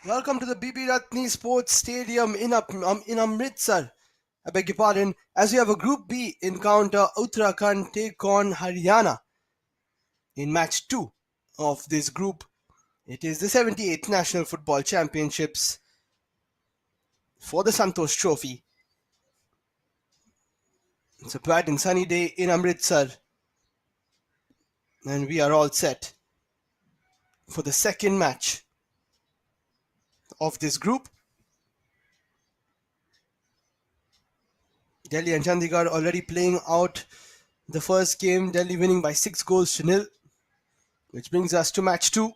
Welcome to the Bibi Ratni Sports Stadium in Amritsar. I beg your pardon. As we have a Group B encounter, Uttarakhand take on Haryana in match 2 of this group. It is the 78th National Football Championships for the Santosh Trophy. It's a bright and sunny day in Amritsar, and we are all set for the second match of this group. Delhi and Chandigarh already playing out the first game, Delhi winning by 6 goals to nil, which brings us to match 2.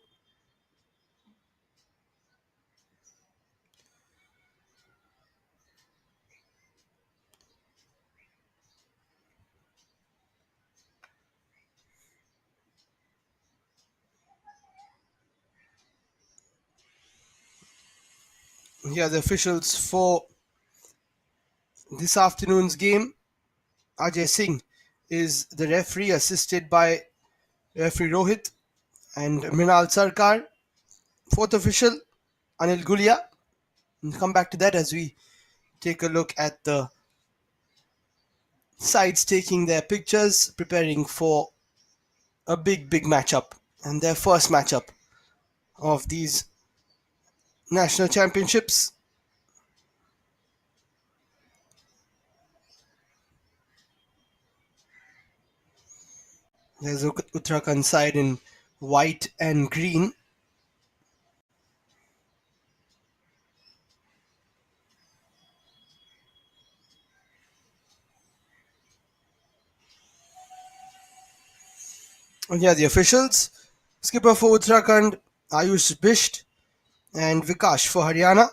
Here are the officials for this afternoon's game. Ajay Singh is the referee, assisted by referee Rohit and Mrinal Sarkar. Fourth official, Anil Gulia. We'll come back to that as we take a look at the sides taking their pictures, preparing for a big matchup and their first matchup of these national championships. There's Uttarakhand side in white and green. And here are the officials. Skipper for Uttarakhand, Ayush Bisht, and Vikash for Haryana.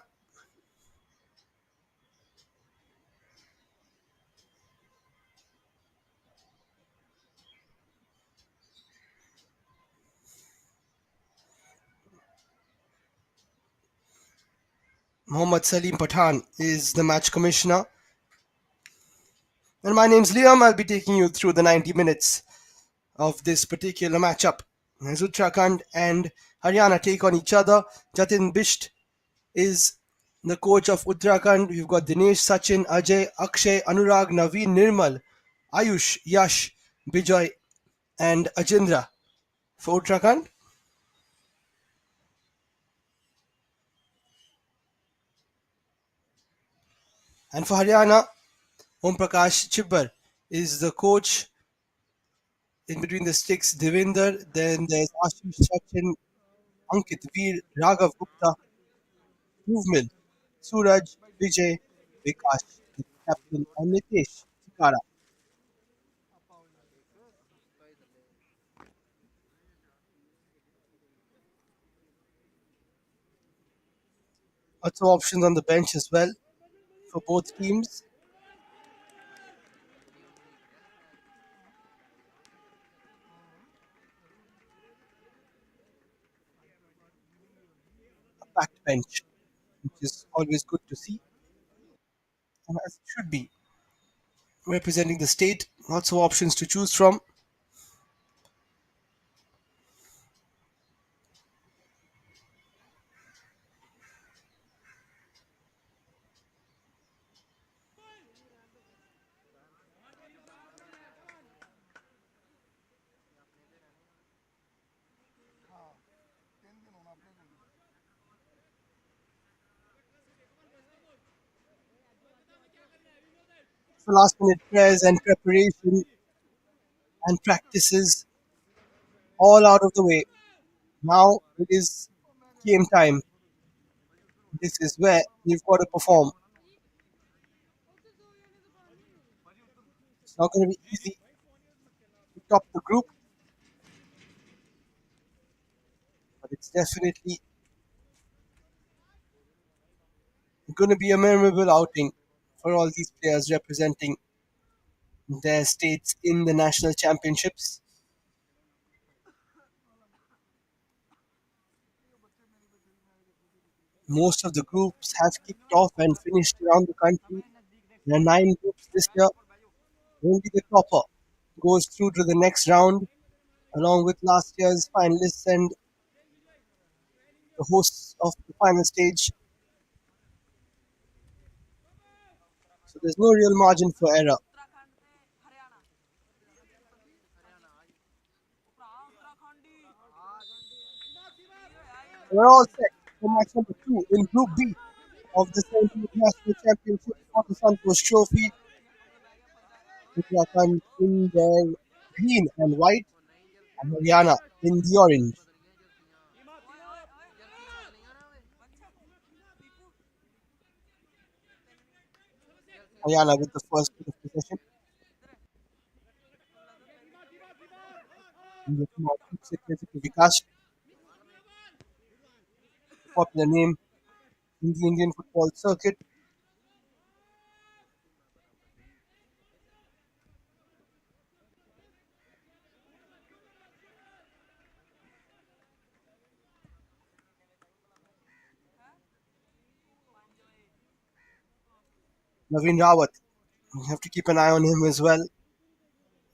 Mohammad Salim Pathan is the match commissioner. And my name's Liam. I'll be taking you through the 90 minutes of this particular matchup. As Uttarakhand and Haryana take on each other, Jatin Bisht is the coach of Uttarakhand. We've got Dinesh, Sachin, Ajay, Akshay, Anurag, Naveen, Nirmal, Ayush, Yash, Bijoy, and Ajindra for Uttarakhand. And for Haryana, Om Prakash Chibbar is the coach. In between the sticks, Devinder. Then there's Ashish, Sachin, Ankit, Veer, Raghav Gupta, Dhruv Suraj, Vijay, Vikas, Captain, and Nitesh Sikara. Also options on the bench as well for both teams. A packed bench, which is always good to see, and as it should be. Representing the state, lots of options to choose from. For last minute prayers and preparation and practices all out of the way. Now it is game time. This is where you've got to perform. It's not going to be easy to top the group, but it's definitely going to be a memorable outing for all these players representing their states in the national championships. Most of the groups have kicked off and finished around the country. There are 9 groups this year. Only the topper goes through to the next round, along with last year's finalists and the hosts of the final stage. So there's no real margin for error. We're all set for match number 2 in Group B of the 17th National Championship for the Santosh Trophy. Uttarakhand in their green and white, and Haryana in the orange. Haryana with the first bit of possession. In the team of Vikas, popular name in the Indian football circuit. Naveen Rawat, you have to keep an eye on him as well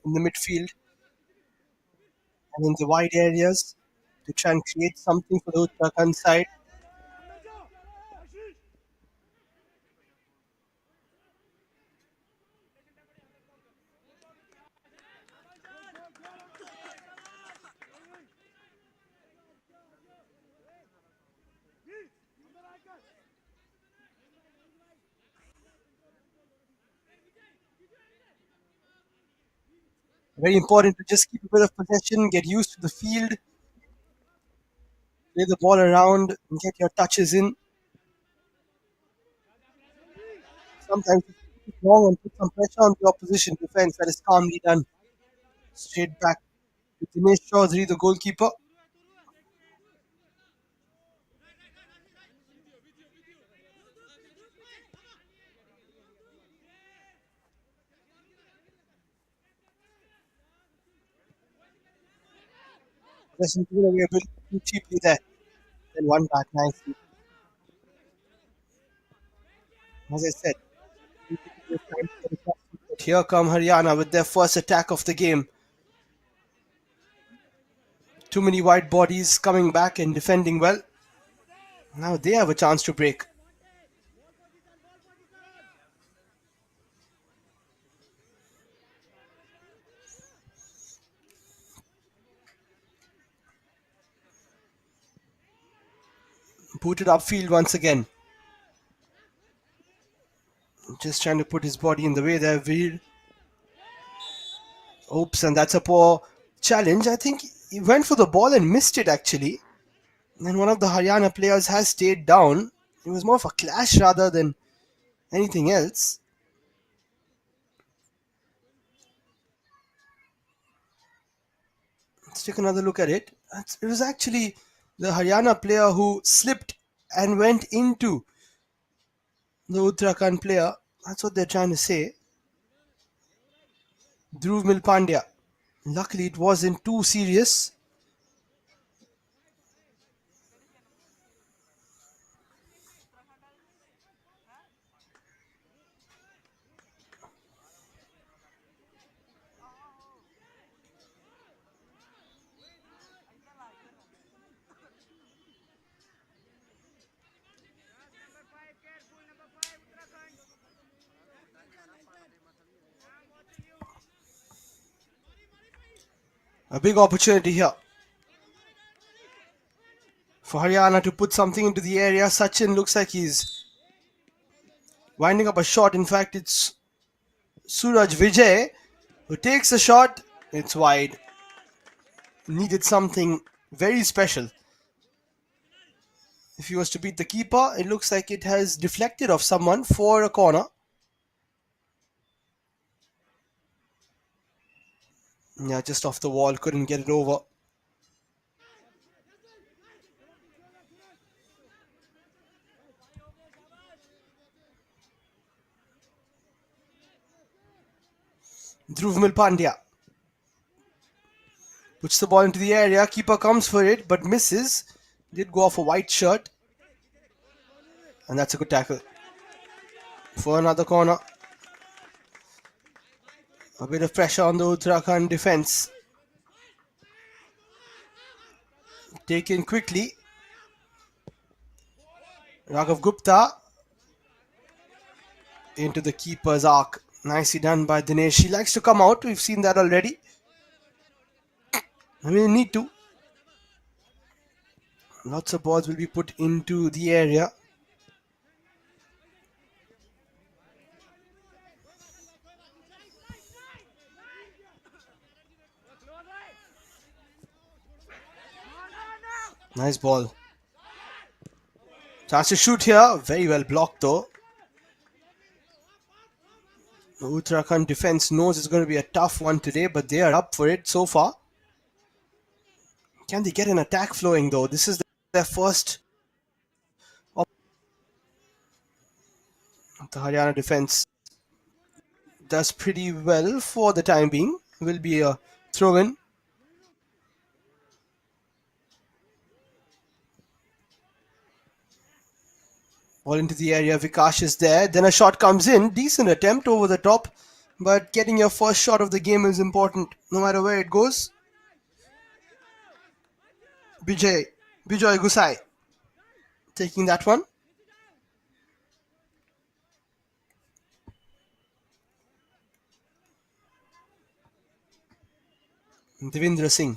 in the midfield and in the wide areas to try and create something for the Uttarakhand side. Very important to just keep a bit of possession, get used to the field, play the ball around, and get your touches in. Sometimes you keep it long and put some pressure on the opposition defense. That is calmly done. Straight back to Dinesh Chaudhary, the goalkeeper. Possession given away a bit too cheaply there. Then one back nicely. As I said, here come Haryana with their first attack of the game. Too many wide bodies coming back and defending well. Now they have a chance to break. Booted upfield once again. Just trying to put his body in the way there. Veer. Oops, and that's a poor challenge. I think he went for the ball and missed it actually. And one of the Haryana players has stayed down. It was more of a clash rather than anything else. Let's take another look at it. It was actually the Haryana player who slipped and went into the Uttarakhand player. That's what they're trying to say. Dhruv Milpandya. Luckily, it wasn't too serious. A big opportunity here for Haryana to put something into the area. Sachin looks like he's winding up a shot. In fact, it's Suraj Vijay who takes a shot. It's wide. Needed something very special. If he was to beat the keeper, it looks like it has deflected off someone for a corner. Yeah, just off the wall. Couldn't get it over. Dhruv Milpandya puts the ball into the area. Keeper comes for it but misses. Did go off a white shirt. And that's a good tackle. For another corner. A bit of pressure on the Uttarakhand defense. Taken quickly. Raghav Gupta into the keeper's arc. Nicely done by Dinesh. He likes to come out. We've seen that already. I mean, need to. Lots of balls will be put into the area. Nice ball. Chance to shoot here. Very well blocked though. The Uttarakhand defense knows it's going to be a tough one today, but they are up for it so far. Can they get an attack flowing though? This is their first. The Haryana defense does pretty well for the time being. Will be a throw in. Ball into the area. Vikash is there. Then a shot comes in. Decent attempt over the top. But getting your first shot of the game is important, no matter where it goes. Bijoy Gusai taking that one. Devendra Singh.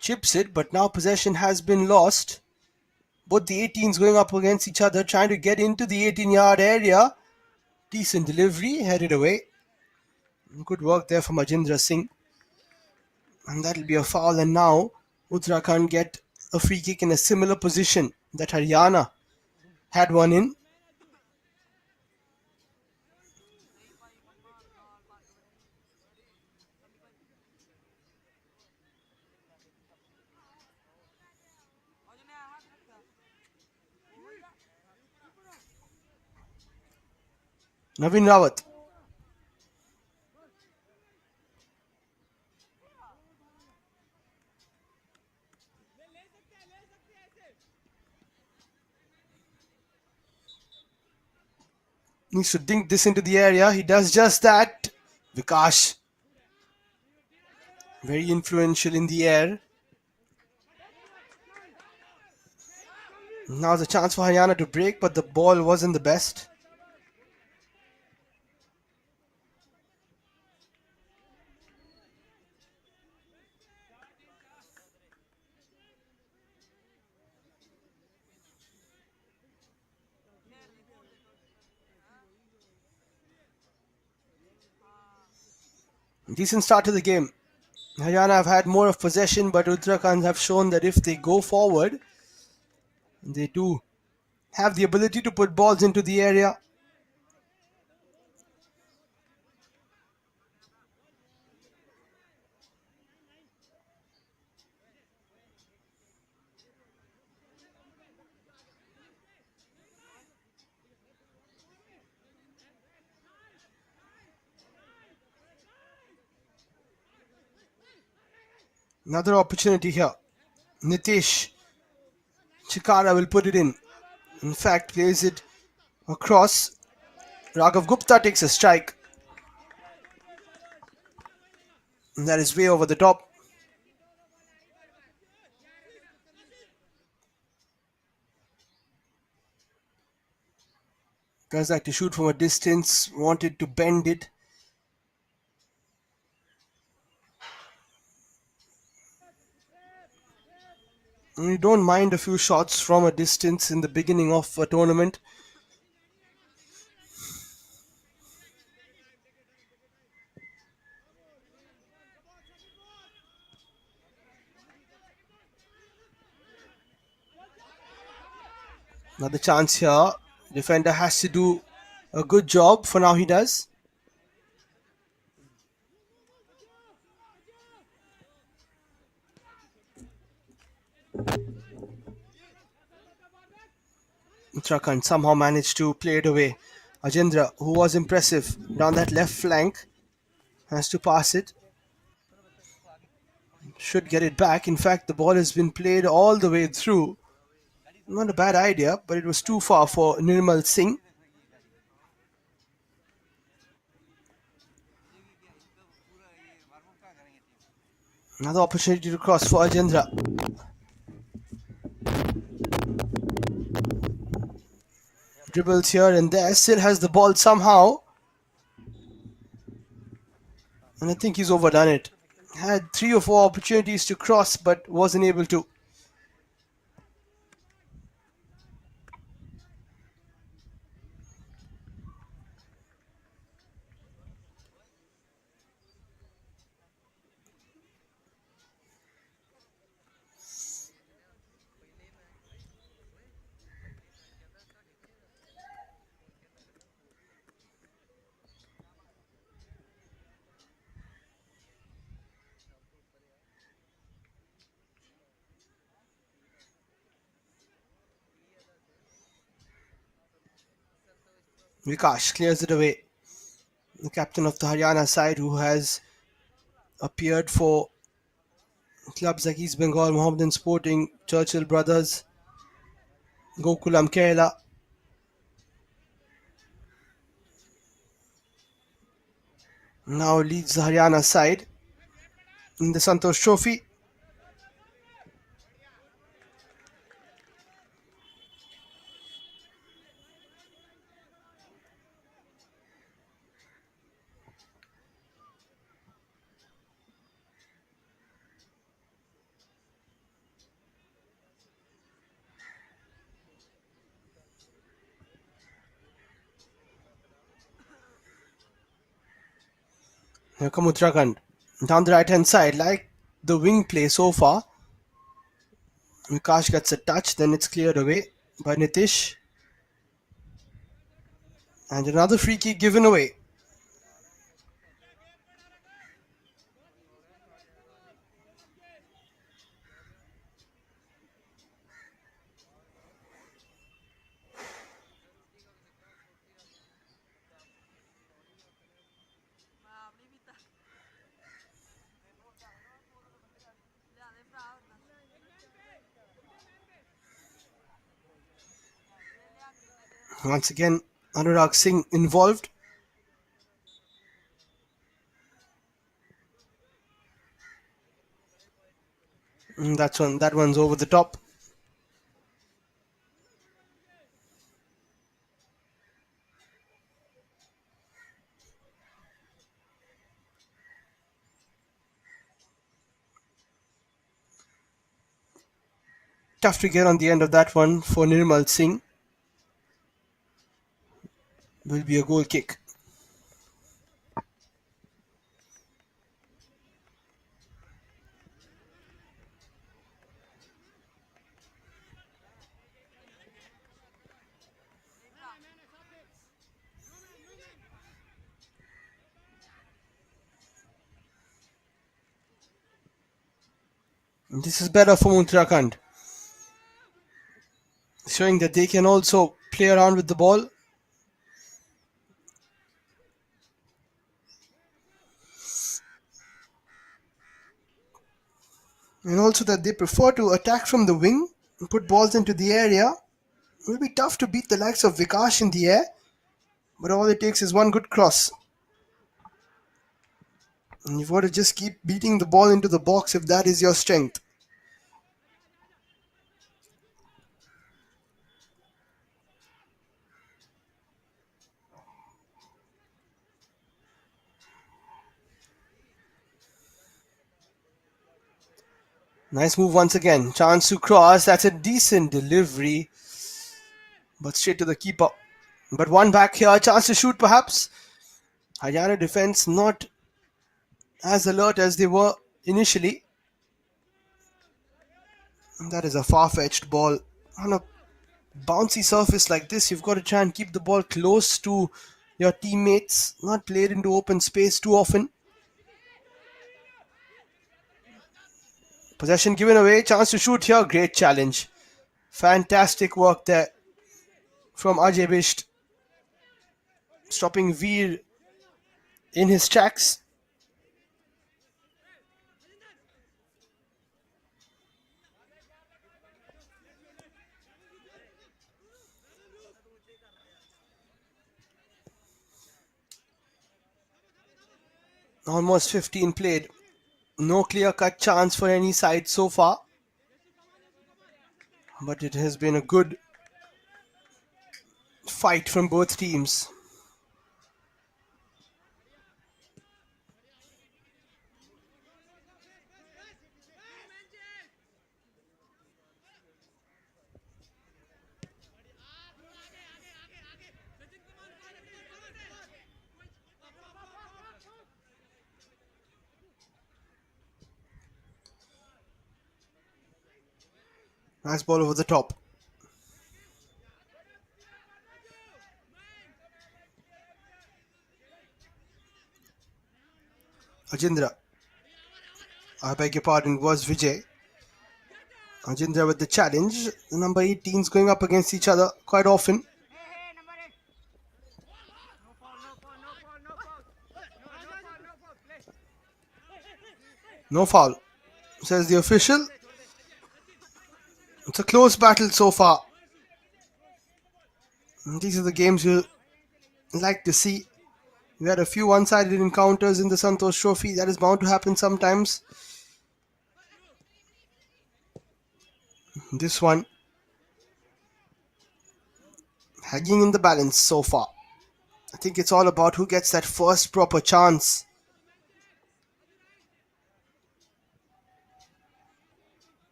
Chips it, but now possession has been lost. Both the 18s going up against each other, trying to get into the 18-yard area. Decent delivery, headed away. Good work there from Ajindra Singh. And that'll be a foul. And now Uttarakhand get a free kick in a similar position that Haryana had one in. Naveen Rawat. Needs to dink this into the area. He does just that. Vikash. Very influential in the air. Now the chance for Haryana to break, but the ball wasn't the best. Decent start to the game. Haryana have had more of possession, but Uttarakhand have shown that if they go forward, they do have the ability to put balls into the area. Another opportunity here. Nitish Chikara will put it in. In fact, plays it across. Raghav Gupta takes a strike. And that is way over the top. Does like to shoot from a distance. Wanted to bend it. And you don't mind a few shots from a distance in the beginning of a tournament. Another chance here. Defender has to do a good job. For now he does. Uttarakhand somehow managed to play it away. Ajendra, who was impressive down that left flank, has to pass it. Should get it back. In fact, the ball has been played all the way through. Not a bad idea, but it was too far for Nirmal Singh. Another opportunity to cross for Ajendra. Dribbles here and there, still has the ball somehow. And I think he's overdone it. Had 3 or 4 opportunities to cross but wasn't able to. Vikash clears it away. The captain of the Haryana side, who has appeared for clubs like East Bengal, Mohammedan Sporting, Churchill Brothers, Gokulam Kerala. Now leads the Haryana side in the Santosh Trophy. Here come Uttarakhand. Down the right hand side, like the wing play so far. Vikash gets a touch, then it's cleared away by Nitish. And another free kick given away. Once again, Anurag Singh involved. And that one's over the top. Tough to get on the end of that one for Nirmal Singh. Will be a goal kick. This is better for Uttarakhand, showing that they can also play around with the ball. And also that they prefer to attack from the wing and put balls into the area. It will be tough to beat the likes of Vikash in the air, but all it takes is one good cross. And you've got to just keep beating the ball into the box if that is your strength. Nice move once again. Chance to cross. That's a decent delivery, but straight to the keeper. But one back here. Chance to shoot perhaps. Haryana defense not as alert as they were initially. That is a far-fetched ball. On a bouncy surface like this, you've got to try and keep the ball close to your teammates, not play it into open space too often. Possession given away, chance to shoot here, great challenge. Fantastic work there from Ajay Bisht, stopping Veer in his tracks. Almost 15 played. No clear-cut chance for any side so far, but it has been a good fight from both teams. Nice ball over the top. Ajindra. I beg your pardon, was Vijay. Ajindra with the challenge. The number 18s going up against each other quite often. No foul, says the official. It's a close battle so far. These are the games you like to see. We had a few one-sided encounters in the Santosh Trophy. That is bound to happen sometimes. This one hanging in the balance so far. I think it's all about who gets that first proper chance.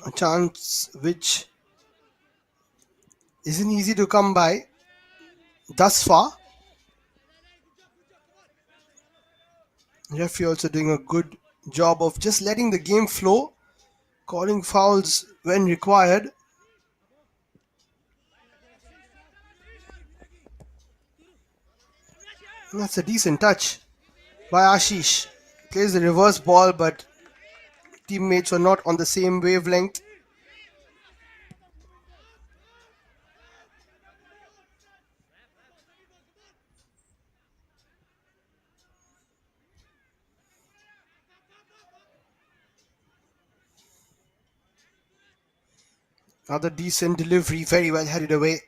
A chance which isn't easy to come by thus far. Referee also doing a good job of just letting the game flow, calling fouls when required. And that's a decent touch by Ashish. Plays the reverse ball, but teammates are not on the same wavelength. Another decent delivery, very well headed away.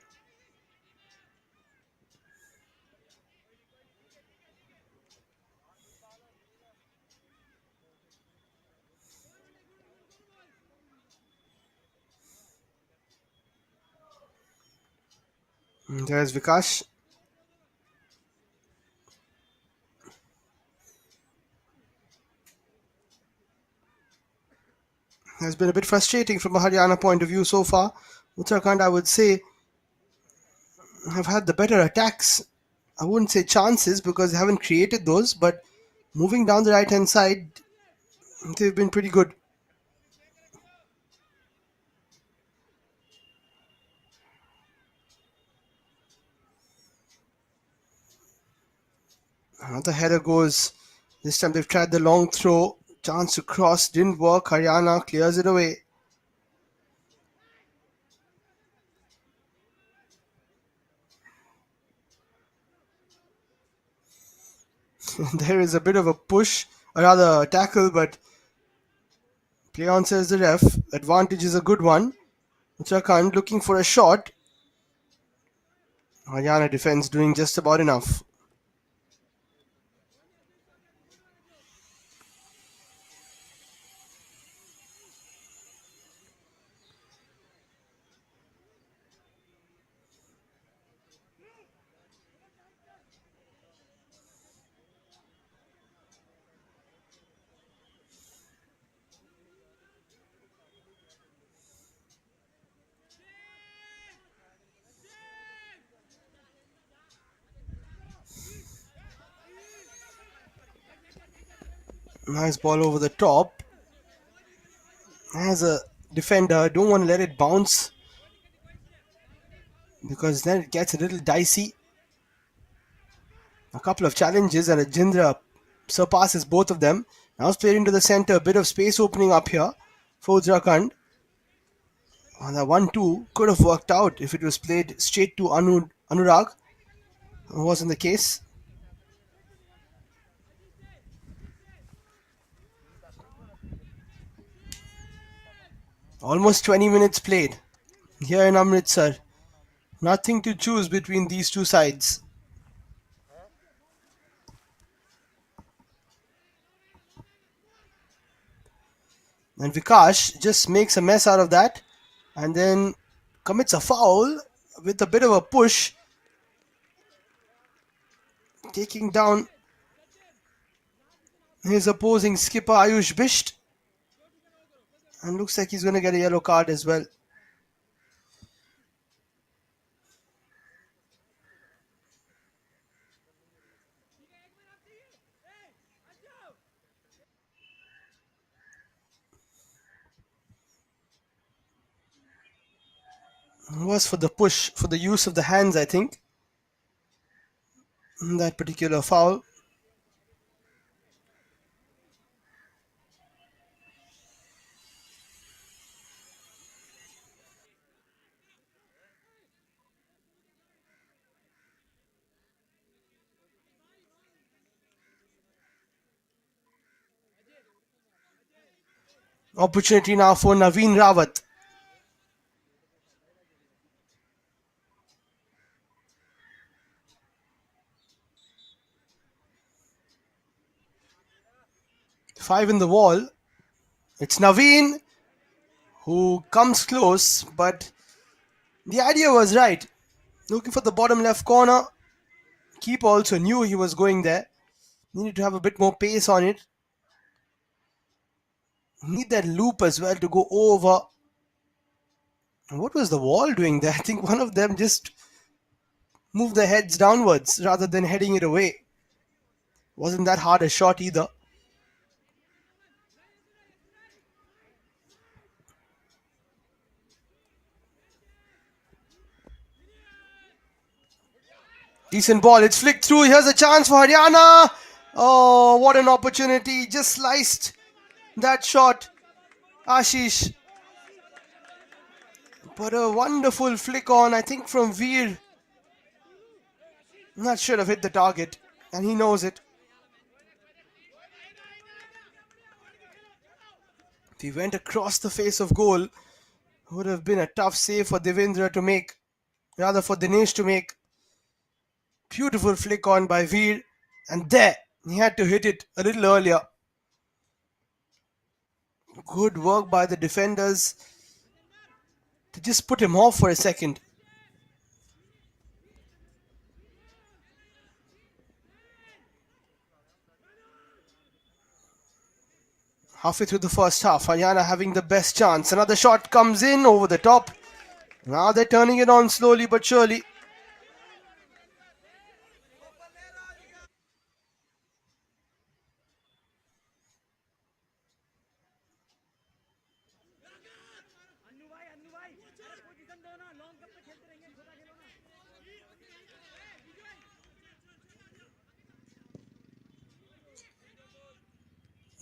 And there's Vikash. Has been a bit frustrating from a Haryana point of view so far. Uttarakhand, I would say, have had the better attacks. I wouldn't say chances because they haven't created those, but moving down the right hand side, they've been pretty good. Another header goes. This time they've tried the long throw. Chance to cross, didn't work. Haryana clears it away. There is a bit of a push, or rather a tackle, but play on, says the ref. Advantage is a good one. Uttarakhand looking for a shot. Haryana defense doing just about enough. Nice ball over the top. As a defender, don't want to let it bounce because then it gets a little dicey. A couple of challenges and Jindra surpasses both of them. Now it's played into the center, a bit of space opening up here for Uttarakhand. And the 1-2 could have worked out if it was played straight to Anurag. It wasn't the case. Almost 20 minutes played here in Amritsar. Nothing to choose between these two sides. And Vikash just makes a mess out of that and then commits a foul with a bit of a push, taking down his opposing skipper Ayush Bisht. And looks like he's going to get a yellow card as well. It was for the push, for the use of the hands, I think, in that particular foul. Opportunity now for Naveen Rawat. Five in the wall. It's Naveen who comes close, but the idea was right. Looking for the bottom left corner. Keeper also knew he was going there. Needed to have a bit more pace on it. Need that loop as well to go over. What was the wall doing there? I think one of them just moved their heads downwards rather than heading it away. Wasn't that hard a shot either. Decent ball. It's flicked through. Here's a chance for Haryana. Oh, what an opportunity. Just sliced that shot. Ashish. But a wonderful flick on, I think, from Veer. That should have hit the target. And he knows it. If he went across the face of goal, would have been a tough save for Devendra to make. Rather for Dinesh to make. Beautiful flick on by Veer. And there, he had to hit it a little earlier. Good work by the defenders to just put him off for a second. Halfway through the first half, Haryana having the best chance. Another shot comes in over the top. Now they're turning it on slowly but surely.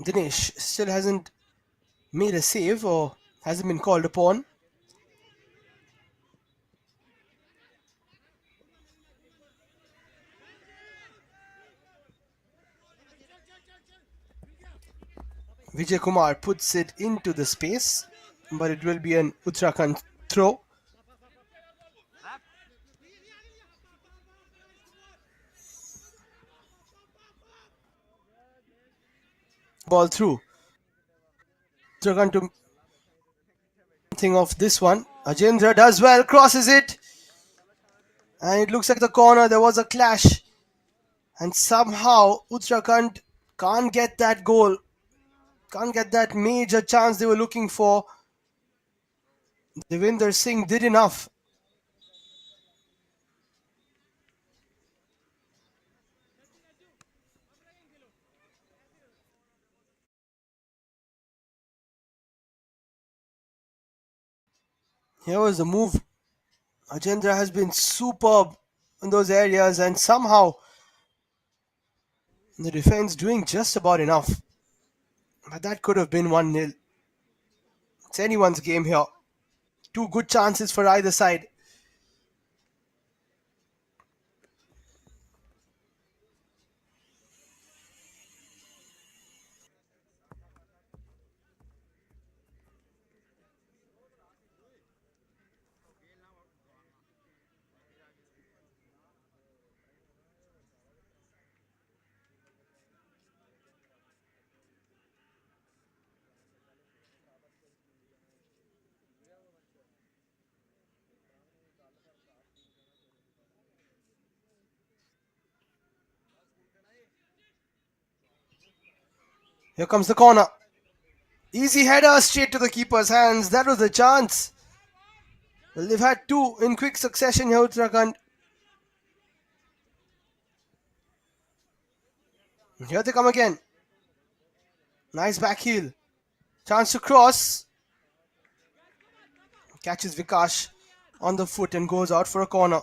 Dinesh still hasn't made a save or hasn't been called upon. Vijay Kumar puts it into the space, but it will be an Uttarakhand throw. Ball through. Uttarakhand to think of this one. Ajendra does well, crosses it. And it looks like the corner, there was a clash. And somehow Uttarakhand can't get that goal. Can't get that major chance they were looking for. Devinder Singh did enough. Here was the move. Ajendra has been superb in those areas and somehow the defense doing just about enough. But that could have been 1-0. It's anyone's game here. Two good chances for either side. Here comes the corner. Easy header straight to the keeper's hands. That was a chance. Well, they've had two in quick succession here, Uttarakhand. Here they come again. Nice back heel. Chance to cross. Catches Vikash on the foot and goes out for a corner.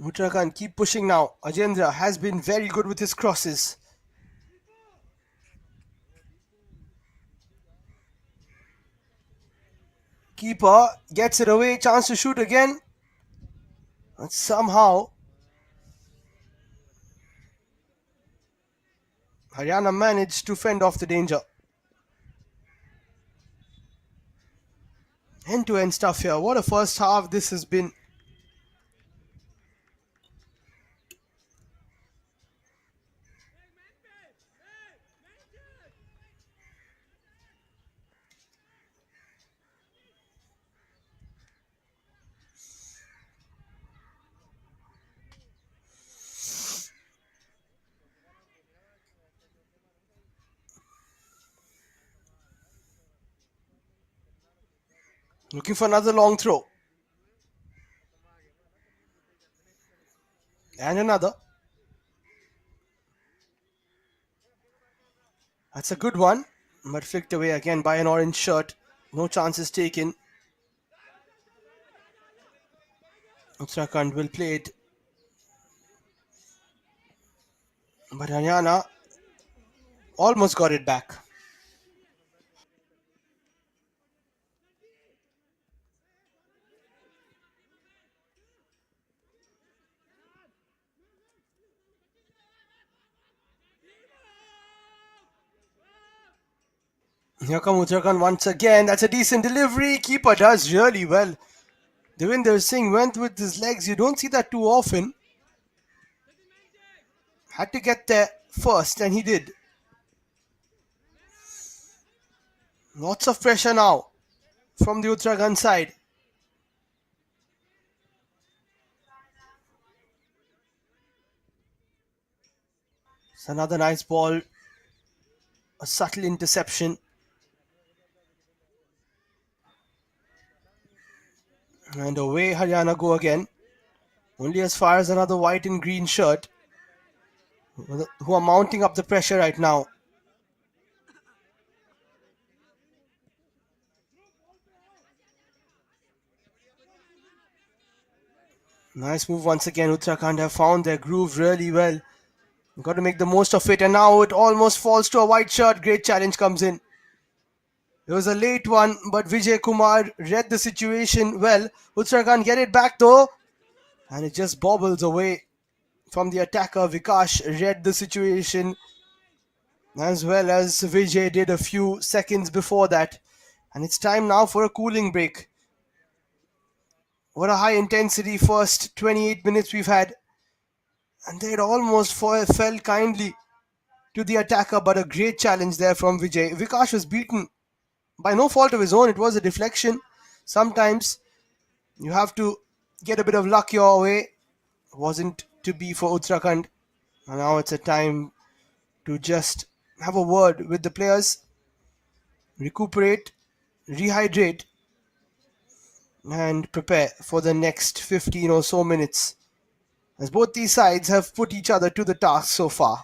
Uttarakhand keep pushing now. Ajendra has been very good with his crosses. Keeper gets it away. Chance to shoot again. And somehow Haryana managed to fend off the danger. End-to-end stuff here. What a first half this has been. Looking for another long throw. And another. That's a good one. But flicked away again by an orange shirt. No chances taken. Uttarakhand will play it. But Haryana almost got it back. Here come Uttarakhand once again. That's a decent delivery. Keeper does really well. Devinder Singh went with his legs. You don't see that too often. Had to get there first, and he did. Lots of pressure now from the Uttarakhand side. It's another nice ball. A subtle interception. And away Haryana go again. Only as far as another white and green shirt, who are mounting up the pressure right now. Nice move once again. Uttarakhand have found their groove really well. Got to make the most of it, and now it almost falls to a white shirt. Great challenge comes in. It was a late one, but Vijay Kumar read the situation well. Uttarakhand get it back though, and it just bobbles away from the attacker. Vikash read the situation as well as Vijay did a few seconds before that. And it's time now for a cooling break. What a high intensity first 28 minutes we've had. And they had almost fell kindly to the attacker, but a great challenge there from Vijay. Vikash was beaten by no fault of his own. It was a deflection. Sometimes you have to get a bit of luck your way. It wasn't to be for Uttarakhand. And now it's a time to just have a word with the players, recuperate, rehydrate, and prepare for the next 15 or so minutes, as both these sides have put each other to the task so far.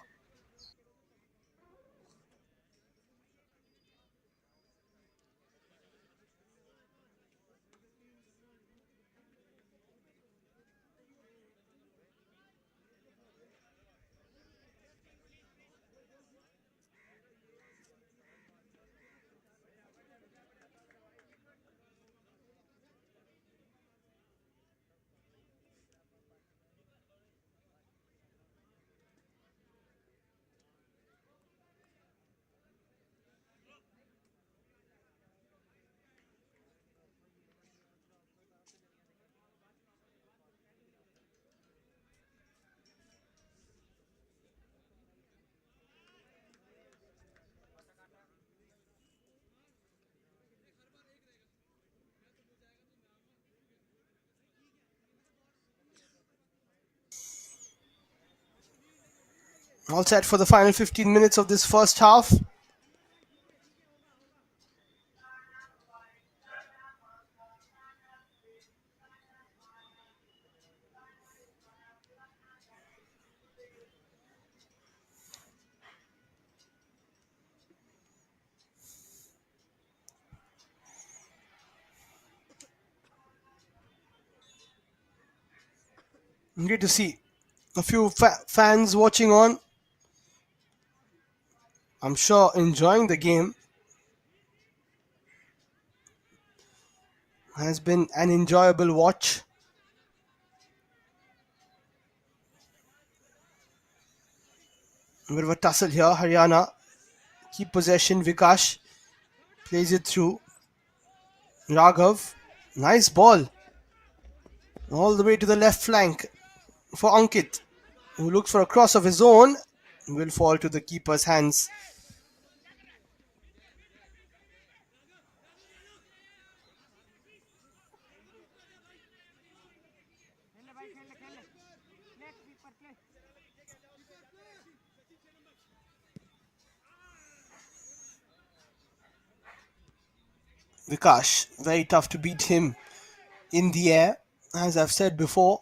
All set for the final 15 minutes of this first half. Great to see a few fans watching on. I'm sure enjoying the game. Has been an enjoyable watch. A bit of a tussle here. Haryana keep possession. Vikash plays it through. Raghav, nice ball. All the way to the left flank for Ankit, who looks for a cross of his own. Will fall to the keeper's hands. Vikash, very tough to beat him in the air, as I've said before.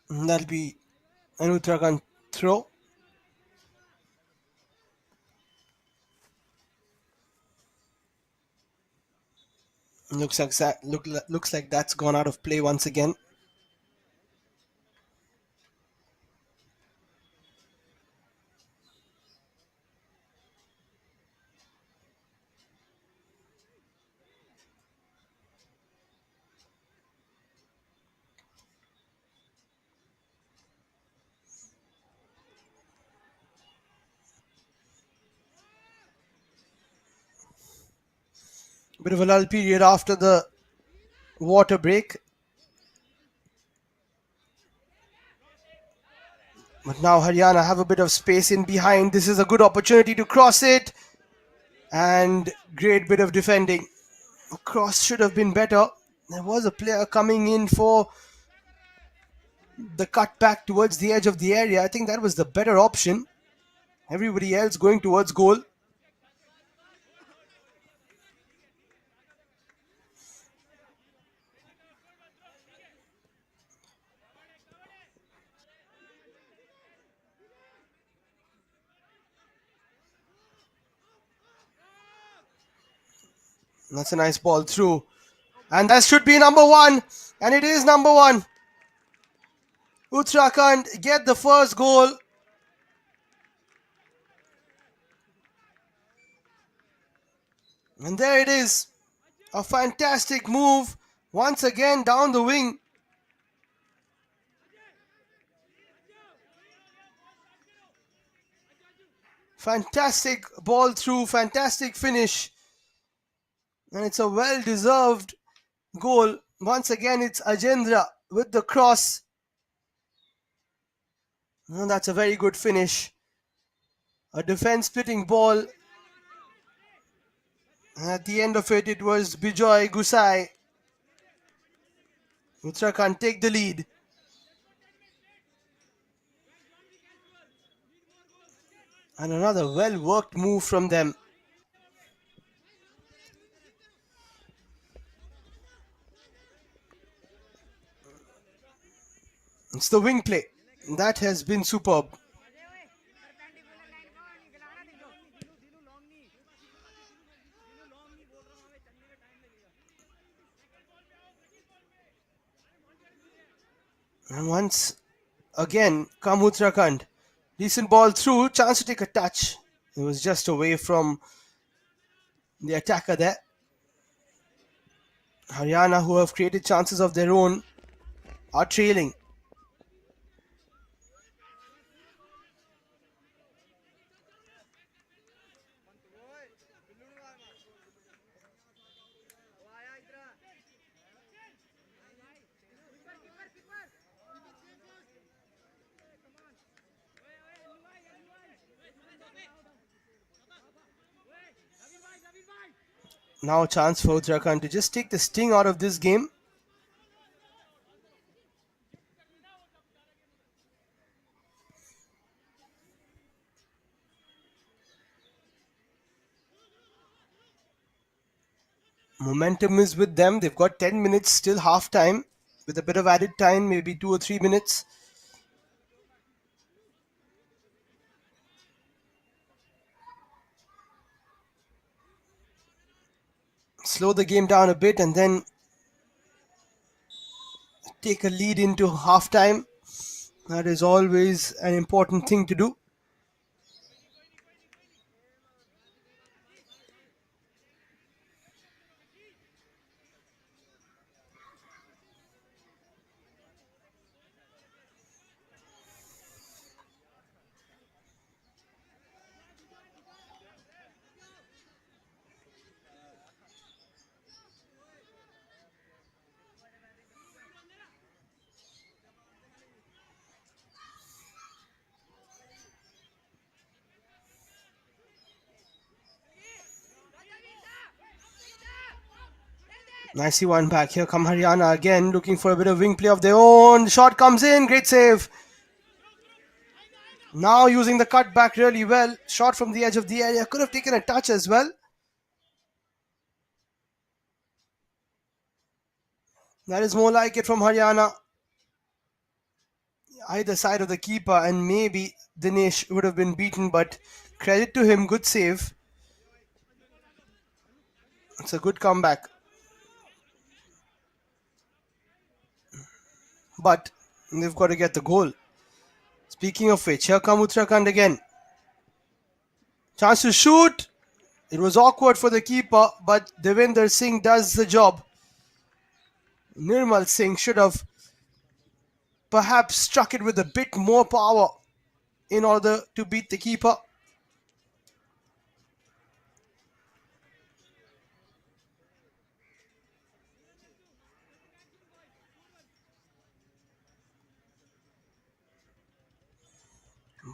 And that'll be an Uttarakhand throw. Looks like that's gone out of play once again. Bit of a lull period after the water break. But now Haryana have a bit of space in behind. This is a good opportunity to cross it. And great bit of defending. The cross should have been better. There was a player coming in for the cut back towards the edge of the area. I think that was the better option. Everybody else going towards goal. That's a nice ball through. And that should be number one. And it is number one. Uttarakhand get the first goal. And there it is. A fantastic move. Once again down the wing. Fantastic ball through. Fantastic finish. And it's a well-deserved goal. Once again, it's Ajendra with the cross. And that's a very good finish. A defense-splitting ball. And at the end of it, it was Bijoy Gusai. Uttarakhand take the lead. And another well-worked move from them. It's the wing play. That has been superb. And once again, come Uttarakhand. Decent ball through. Chance to take a touch. It was just away from the attacker there. Haryana, who have created chances of their own, are trailing. Now a chance for Uttarakhand to just take the sting out of this game. Momentum is with them. They've got 10 minutes still, half time, with a bit of added time, maybe 2 or 3 minutes. Slow the game down a bit and then take a lead into half time. That is always an important thing to do. Nicely one back. Here come Haryana again, looking for a bit of wing play of their own. The shot comes in. Great save. Now using the cut back really well. Shot from the edge of the area. Could have taken a touch as well. That is more like it from Haryana. Either side of the keeper, and maybe Dinesh would have been beaten, but credit to him. Good save. It's a good comeback. But they've got to get the goal. Speaking of which, here come Uttarakhand again. Chance to shoot. It was awkward for the keeper, but Devinder Singh does the job. Nirmal Singh should have perhaps struck it with a bit more power in order to beat the keeper.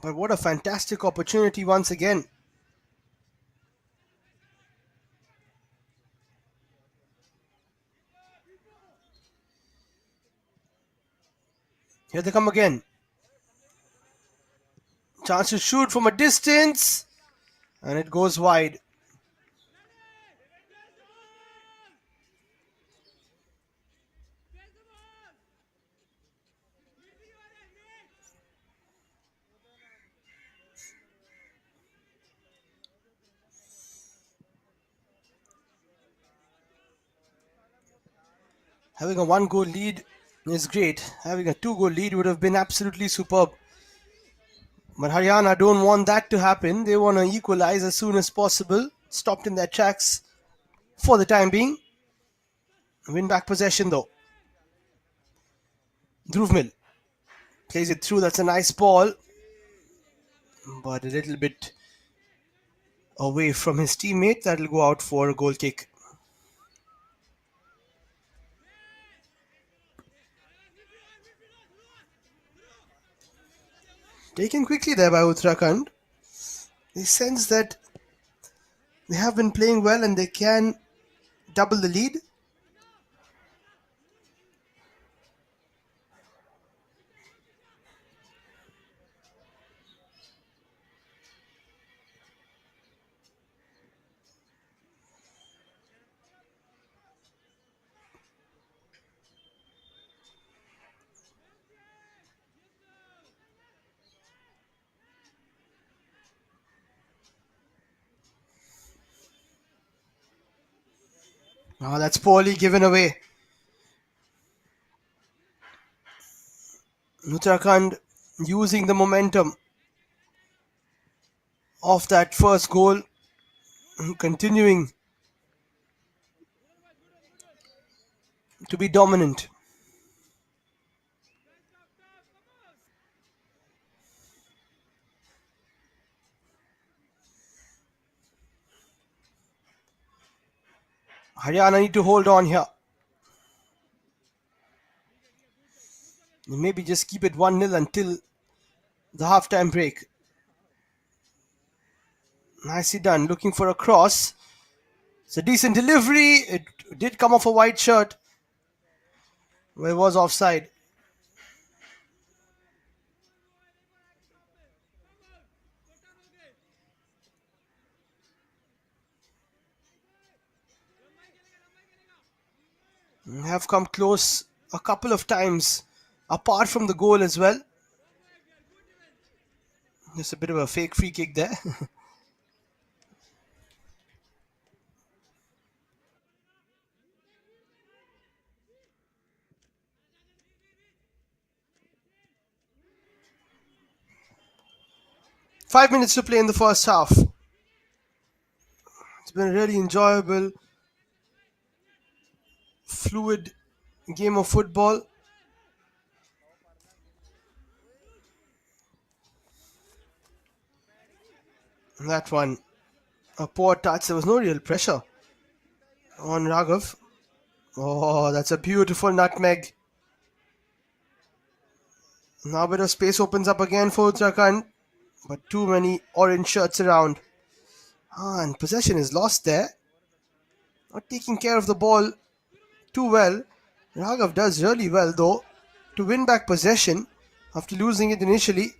But what a fantastic opportunity once again. Here they come again. Chance to shoot from a distance. And it goes wide. Having a 1 goal lead is great. Having a 2 goal lead would have been absolutely superb. But Haryana don't want that to happen. They want to equalize as soon as possible. Stopped in their tracks for the time being. Win back possession though. Dhruv Mill plays it through. That's a nice ball. But a little bit away from his teammate. That'll go out for a goal kick. Taken quickly there by Uttarakhand. They sense that they have been playing well and they can double the lead. Oh, that's poorly given away. Uttarakhand using the momentum of that first goal, continuing to be dominant. Haryana need to hold on here. Maybe just keep it 1-0 until the half-time break. Nicely done. Looking for a cross. It's a decent delivery. It did come off a white shirt. But it was offside. have come close a couple of times, apart from the goal as well. Just a bit of a fake free kick there. 5 minutes to play in the first half. It's been a really enjoyable, fluid game of football. That one, a poor touch. There was no real pressure on Raghav. Oh, that's a beautiful nutmeg. Now a bit of space opens up again for Uttarakhand, but too many orange shirts around. And possession is lost there. Not taking care of the ball too well. Raghav does really well though to win back possession after losing it initially.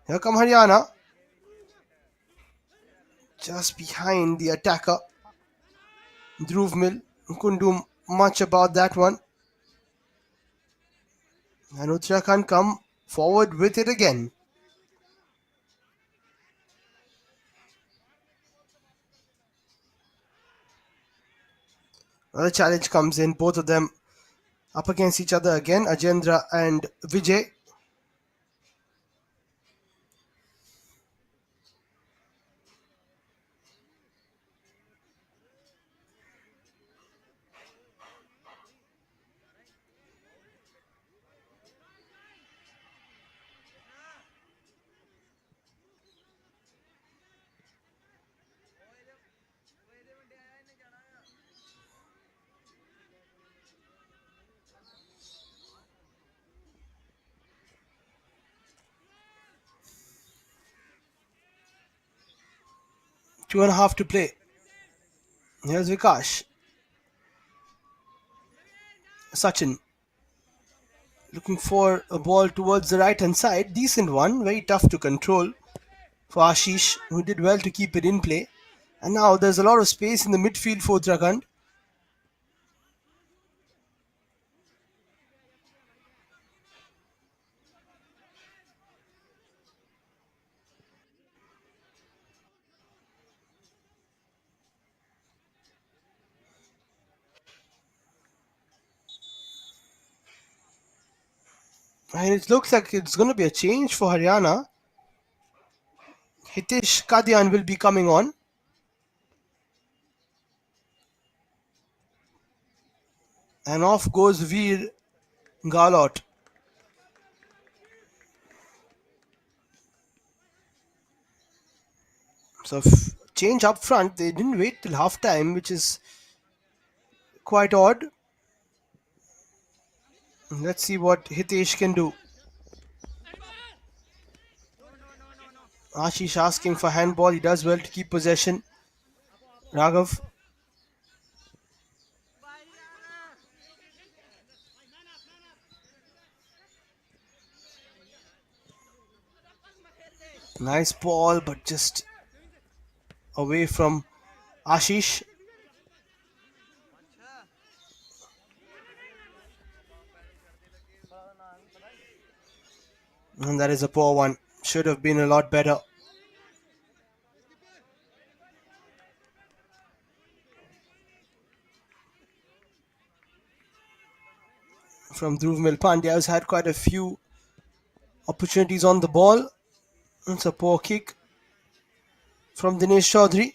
Here come Haryana. Just behind the attacker. Dhruv Mill couldn't do much about that one. And Uttarakhand come forward with it again. Another challenge comes in, both of them up against each other again, Ajendra and Vijay. Two and a half to play. Here's Vikash. Sachin looking for a ball towards the right hand side. Decent one, very tough to control for Ashish, who did well to keep it in play. And now there's a lot of space in the midfield for Uttarakhand. And it looks like it's going to be a change for Haryana. Hitesh Kadian will be coming on. And off goes Veer Galot. So change up front. They didn't wait till half time, which is quite odd. Let's see what Hitesh can do. Ashish asking for handball. He does well to keep possession. Raghav. Nice ball, but just away from Ashish. And that is a poor one. Should have been a lot better. From Dhruv Mill. Pandya has had quite a few opportunities on the ball. It's a poor kick from Dinesh Chaudhary.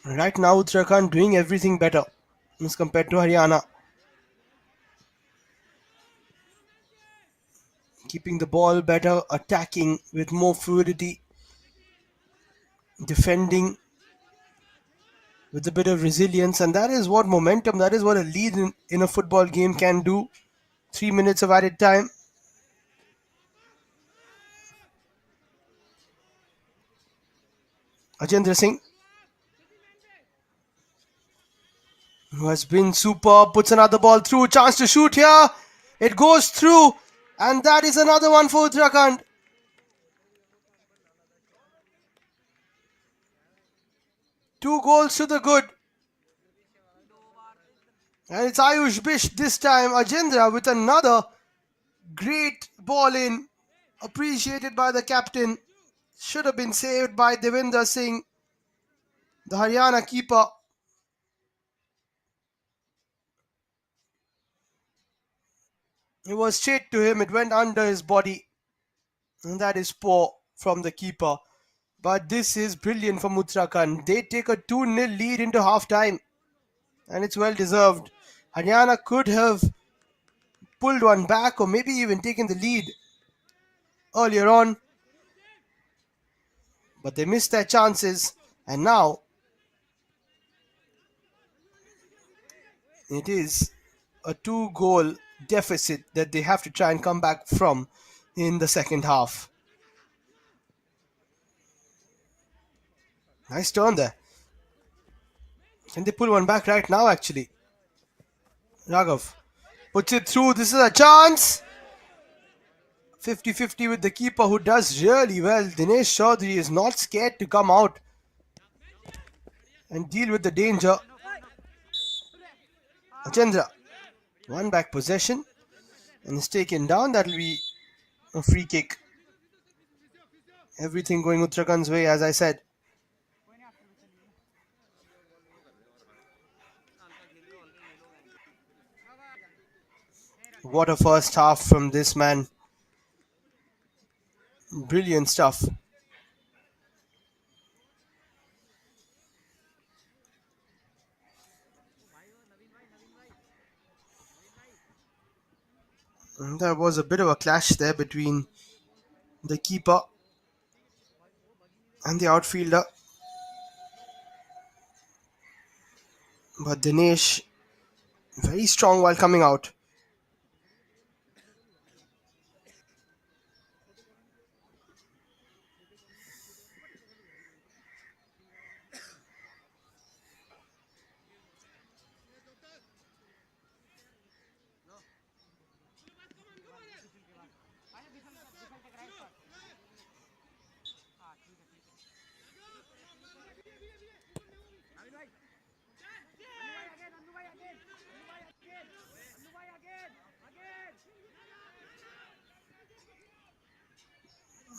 Right now, Uttarakhand doing everything better as compared to Haryana. Keeping the ball better, attacking with more fluidity, defending with a bit of resilience, and that is what momentum, that is what a lead in a football game can do. 3 minutes of added time. Ajendra Singh, who has been superb, puts another ball through, chance to shoot here. It goes through, and that is another one for Uttarakhand. 2 goals to the good. And it's Ayush Bish this time. Ajendra with another great ball in. Appreciated by the captain. Should have been saved by Devinder Singh, the Haryana keeper. It was straight to him. It went under his body. And that is poor from the keeper. But this is brilliant from Uttarakhand. They take a 2-0 lead into half time. And it's well deserved. Haryana could have pulled one back or maybe even taken the lead earlier on. But they missed their chances. And now it is a 2-goal deficit that they have to try and come back from in the second half. Nice turn there. Can they pull one back right now, actually? Raghav puts it through. This is a chance. 50-50 with the keeper, who does really well. Dinesh Chaudhary is not scared to come out and deal with the danger. Chandra, one back possession and is taken down. That will be a free kick. Everything going Uttarakhand's way, as I said. What a first half from this man. Brilliant stuff. And there was a bit of a clash there between the keeper and the outfielder. But Dinesh, very strong while coming out.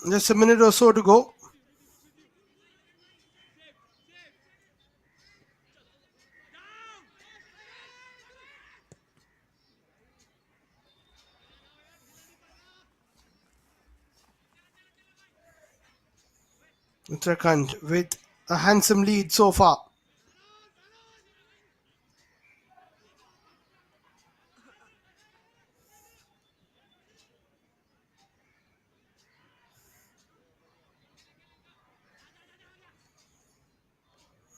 Just a minute or so to go. Uttarakhand with a handsome lead so far.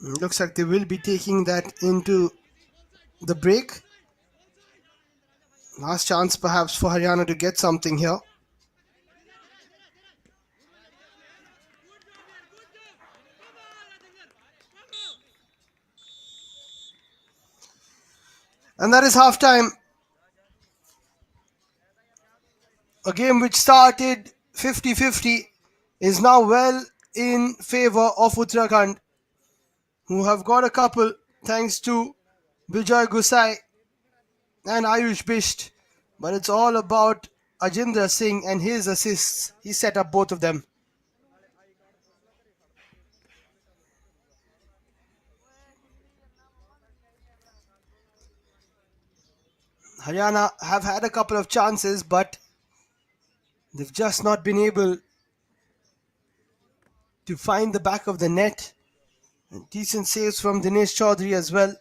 Looks like they will be taking that into the break. Last chance perhaps for Haryana to get something here. And that is half time. A game which started 50-50 is now well in favour of Uttarakhand, who have got a couple thanks to Bijoy Gusai and Ayush Bisht. But it's all about Ajindra Singh and his assists. He set up both of them. Haryana have had a couple of chances, but they've just not been able to find the back of the net. Decent saves from Dinesh Chaudhary as well.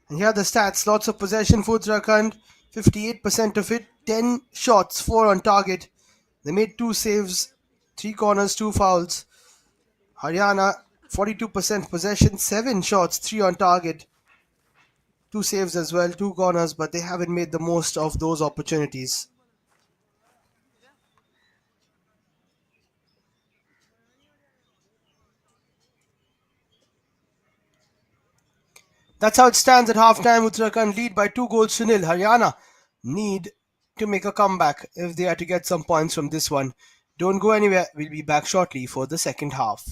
And here are the stats. Lots of possession for Uttarakhand. 58% of it. 10 shots, 4 on target. They made 2 saves, 3 corners, 2 fouls. Haryana, 42% possession, 7 shots, 3 on target. 2 saves as well, 2 corners, but they haven't made the most of those opportunities. That's how it stands at halftime. Uttarakhand lead by 2 goals to nil. Haryana need to make a comeback if they are to get some points from this one. Don't go anywhere. We'll be back shortly for the second half.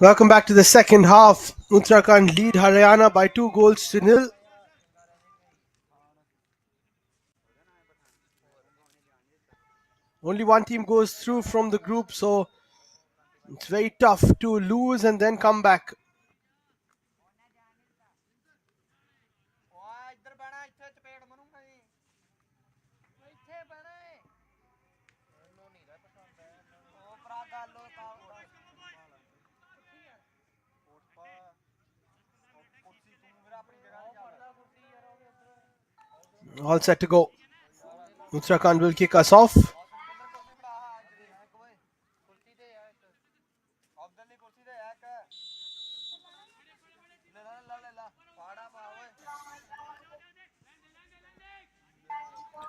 Welcome back to the second half. Uttarakhand lead Haryana by 2 goals to nil. Only one team goes through from the group, so it's very tough to lose and then come back. All set to go. Uttarakhand will kick us off.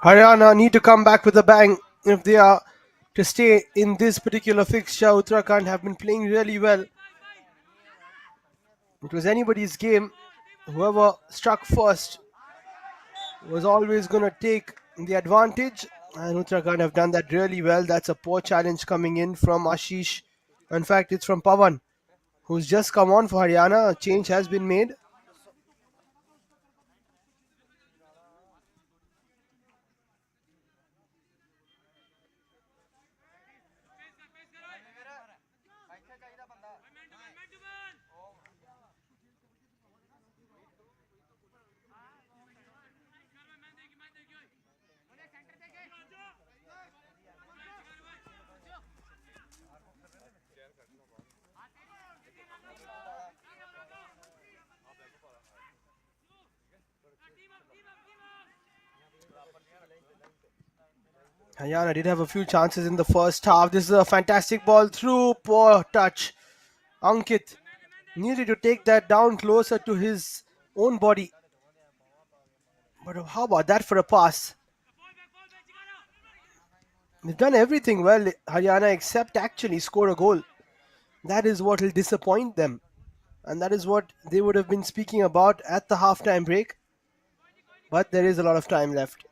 Haryana need to come back with a bang if they are to stay in this particular fixture. Uttarakhand have been playing really well. It was anybody's game. Whoever struck first was always going to take the advantage. And Uttarakhand have done that really well. That's a poor challenge coming in from Ashish. In fact, it's from Pavan, who's just come on for Haryana. A change has been made. Haryana did have a few chances in the first half. This is a fantastic ball through. Poor touch. Ankit needed to take that down closer to his own body. But how about that for a pass? They've done everything well, Haryana, except actually score a goal. That is what will disappoint them. And that is what they would have been speaking about at the halftime break. But there is a lot of time left.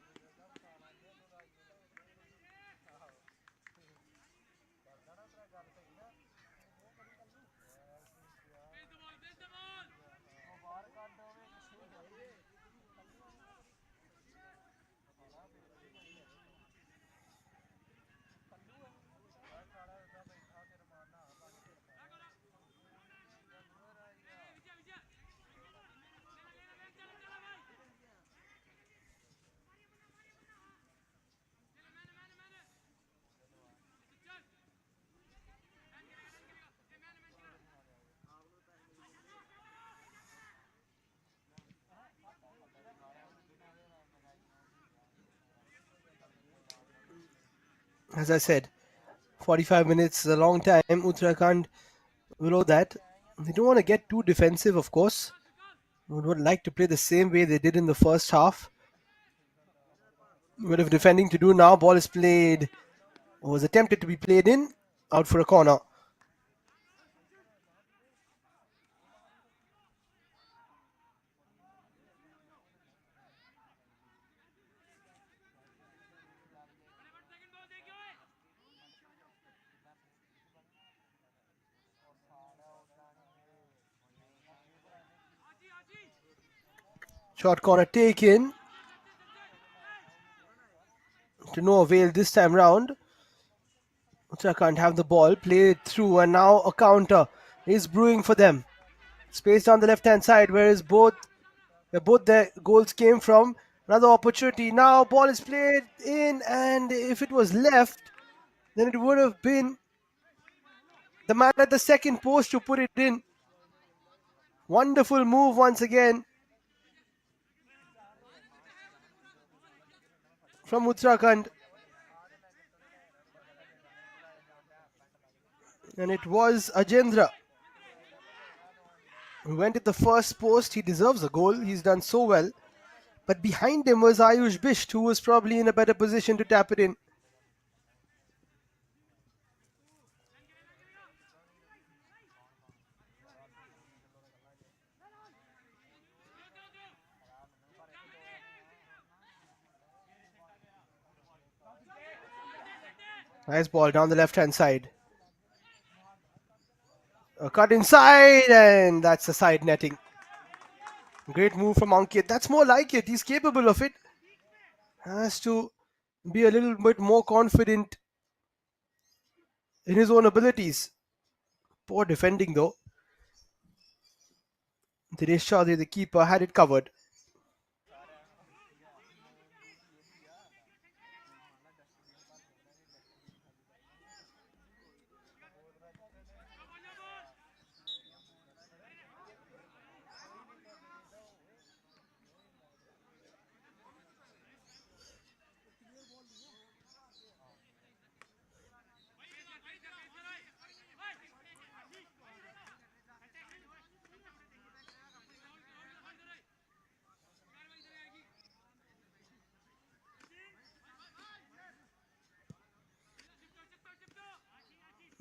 As I said, 45 minutes is a long time. Uttarakhand below that. They don't want to get too defensive, of course. Would like to play the same way they did in the first half. Bit of defending to do now. Ball is played, was attempted to be played in, out for a corner. Short corner taken. To no avail this time round. Uttarakhand have the ball, play it through, and now a counter is brewing for them. Space on the left-hand side, where both their goals came from. Another opportunity. Now ball is played in, and if it was left, then it would have been the man at the second post to put it in. Wonderful move once again from Uttarakhand. And it was Ajendra who went at the first post. He deserves a goal. He's done so well. But behind him was Ayush Bisht, who was probably in a better position to tap it in. Nice ball down the left-hand side. A cut inside, and that's a side netting. Great move from Ankit. That's more like it. He's capable of it. Has to be a little bit more confident in his own abilities. Poor defending though. Dinesh Chaudhary, the keeper, had it covered.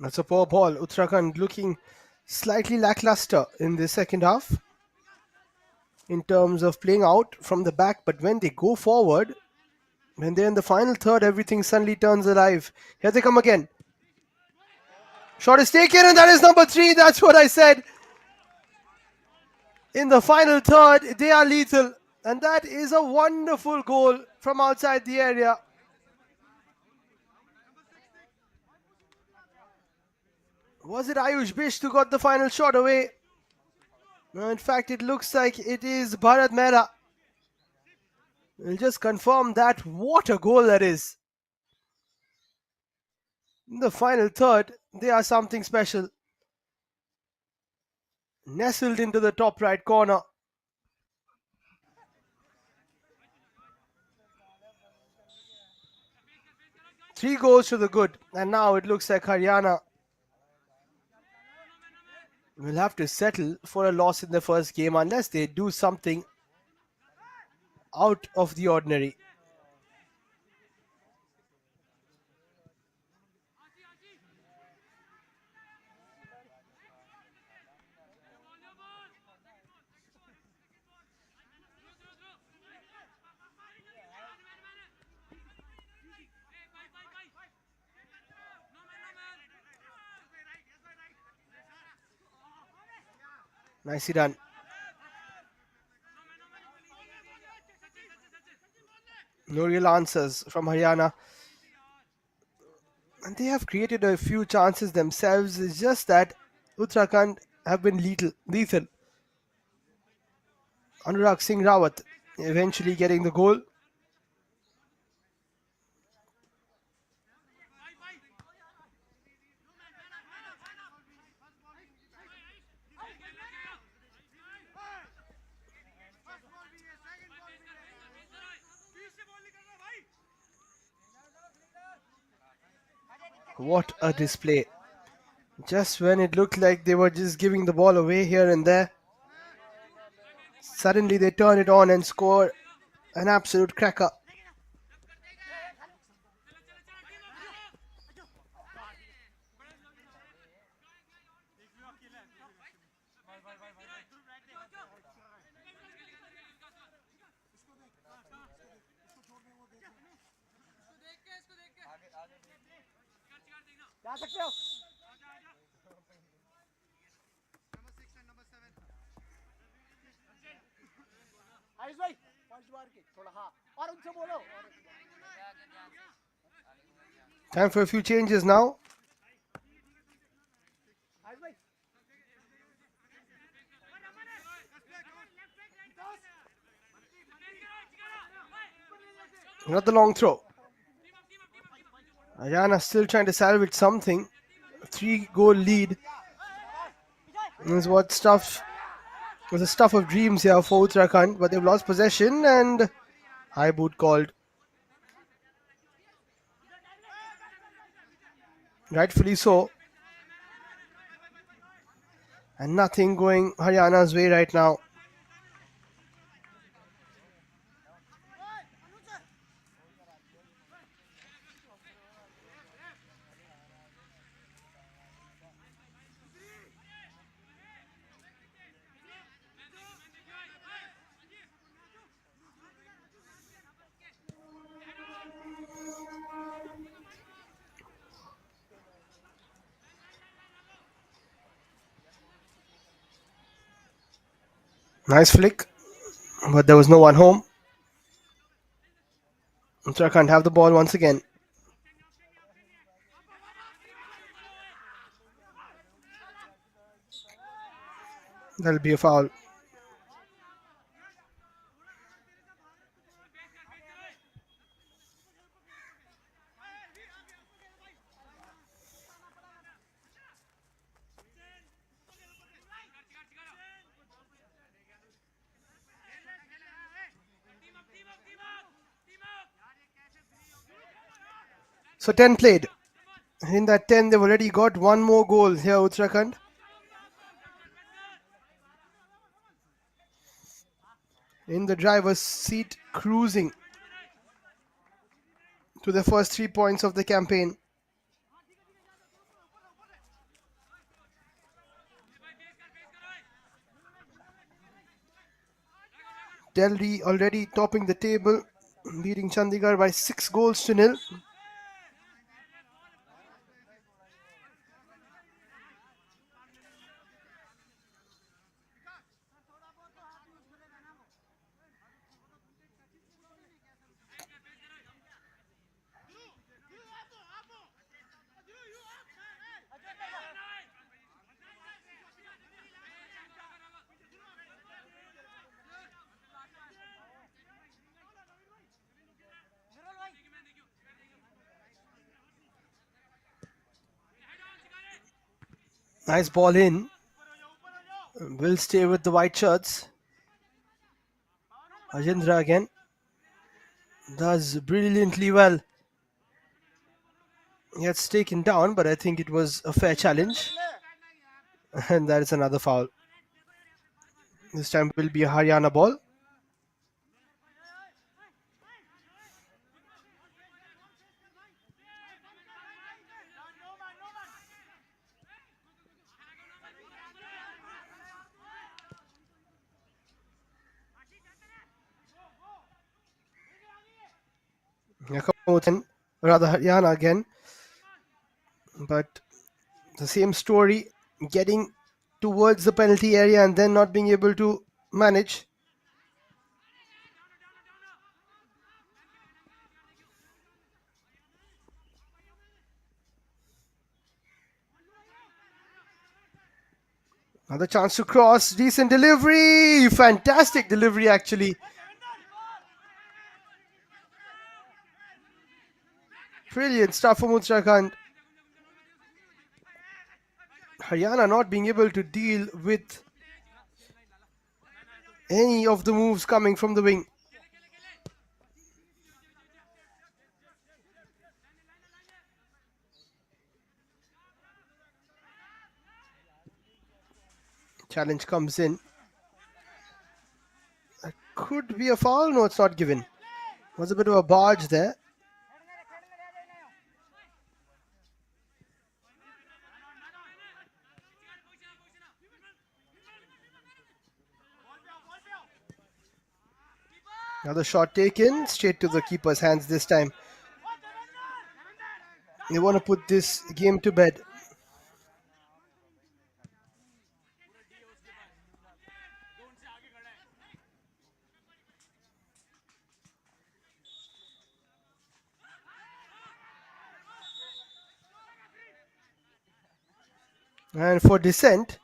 That's a poor ball. Uttarakhand looking slightly lackluster in the second half in terms of playing out from the back, but when they go forward, when they're in the final third, everything suddenly turns alive. Here they come again. Shot is taken, and that is number 3. That's what I said. In the final third, they are lethal, and that is a wonderful goal from outside the area. Was it Ayush Bisht who got the final shot away? No, in fact, it looks like it is Bharat Mehra. We'll just confirm that. What a goal that is. In the final third, they are something special. Nestled into the top right corner. Three goals to the good, and now it looks like Haryana will have to settle for a loss in the first game unless they do something out of the ordinary. Nicely done. No real answers from Haryana. And they have created a few chances themselves. It's just that Uttarakhand have been lethal. Anurag Singh Rawat eventually getting the goal. What a display. Just when it looked like they were just giving the ball away here and there, suddenly they turn it on and score an absolute cracker. Time for a few changes now. Another long throw. Haryana still trying to salvage something. 3-goal lead is what stuff was the stuff of dreams here for Uttarakhand, but they've lost possession and high boot called. Rightfully so. And nothing going Haryana's way right now. Nice flick, but there was no one home. Uttarakhand have the ball once again. That'll be a foul. So 10 played. In that 10, they've already got one more goal here, Uttarakhand. In the driver's seat, cruising to the first 3 points of the campaign. Delhi already topping the table, beating Chandigarh by 6 goals to 0. Nice ball in. Will stay with the white shirts. Ajindra again does brilliantly well. Gets taken down, but I think it was a fair challenge. And that is another foul. This time will be a Haryana ball. Rather Haryana again. But the same story, getting towards the penalty area and then not being able to manage. Another chance to cross. Decent delivery. Fantastic delivery, actually. Brilliant stuff from Uttarakhand. Haryana not being able to deal with any of the moves coming from the wing. Challenge comes in. That could be a foul. No, it's not given. Was a bit of a barge there. Another shot taken, straight to the keeper's hands this time. They want to put this game to bed. And for dissent,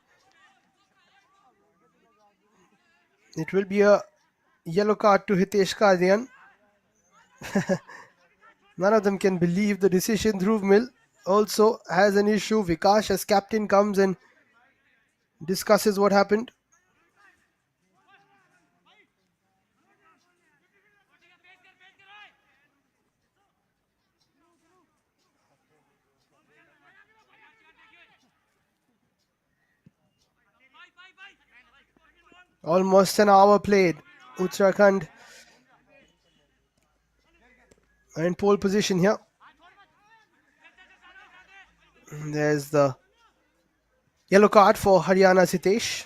it will be a yellow card to Hitesh Kadian. None of them can believe the decision. Dhruv Mill also has an issue. Vikash as captain comes and discusses what happened. Almost an hour played. Uttarakhand are in pole position here. There's the yellow card for Haryana Hitesh.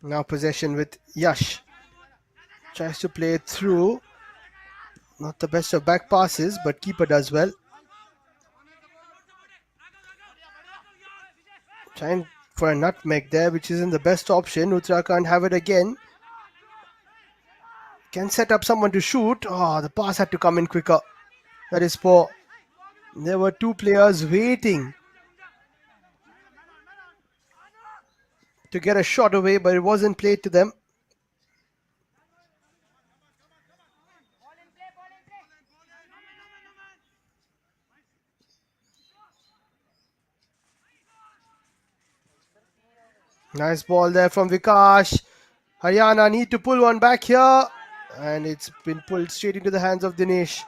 Now possession with Yash. Tries to play it through. Not the best of back passes, but keeper does well. Trying for a nutmeg there, which isn't the best option. Uttarakhand have it again. Can set up someone to shoot. Oh, the pass had to come in quicker. That is poor. There were two players waiting to get a shot away, but it wasn't played to them. Nice ball there from Vikash. Haryana need to pull one back here. And it's been pulled straight into the hands of Dinesh.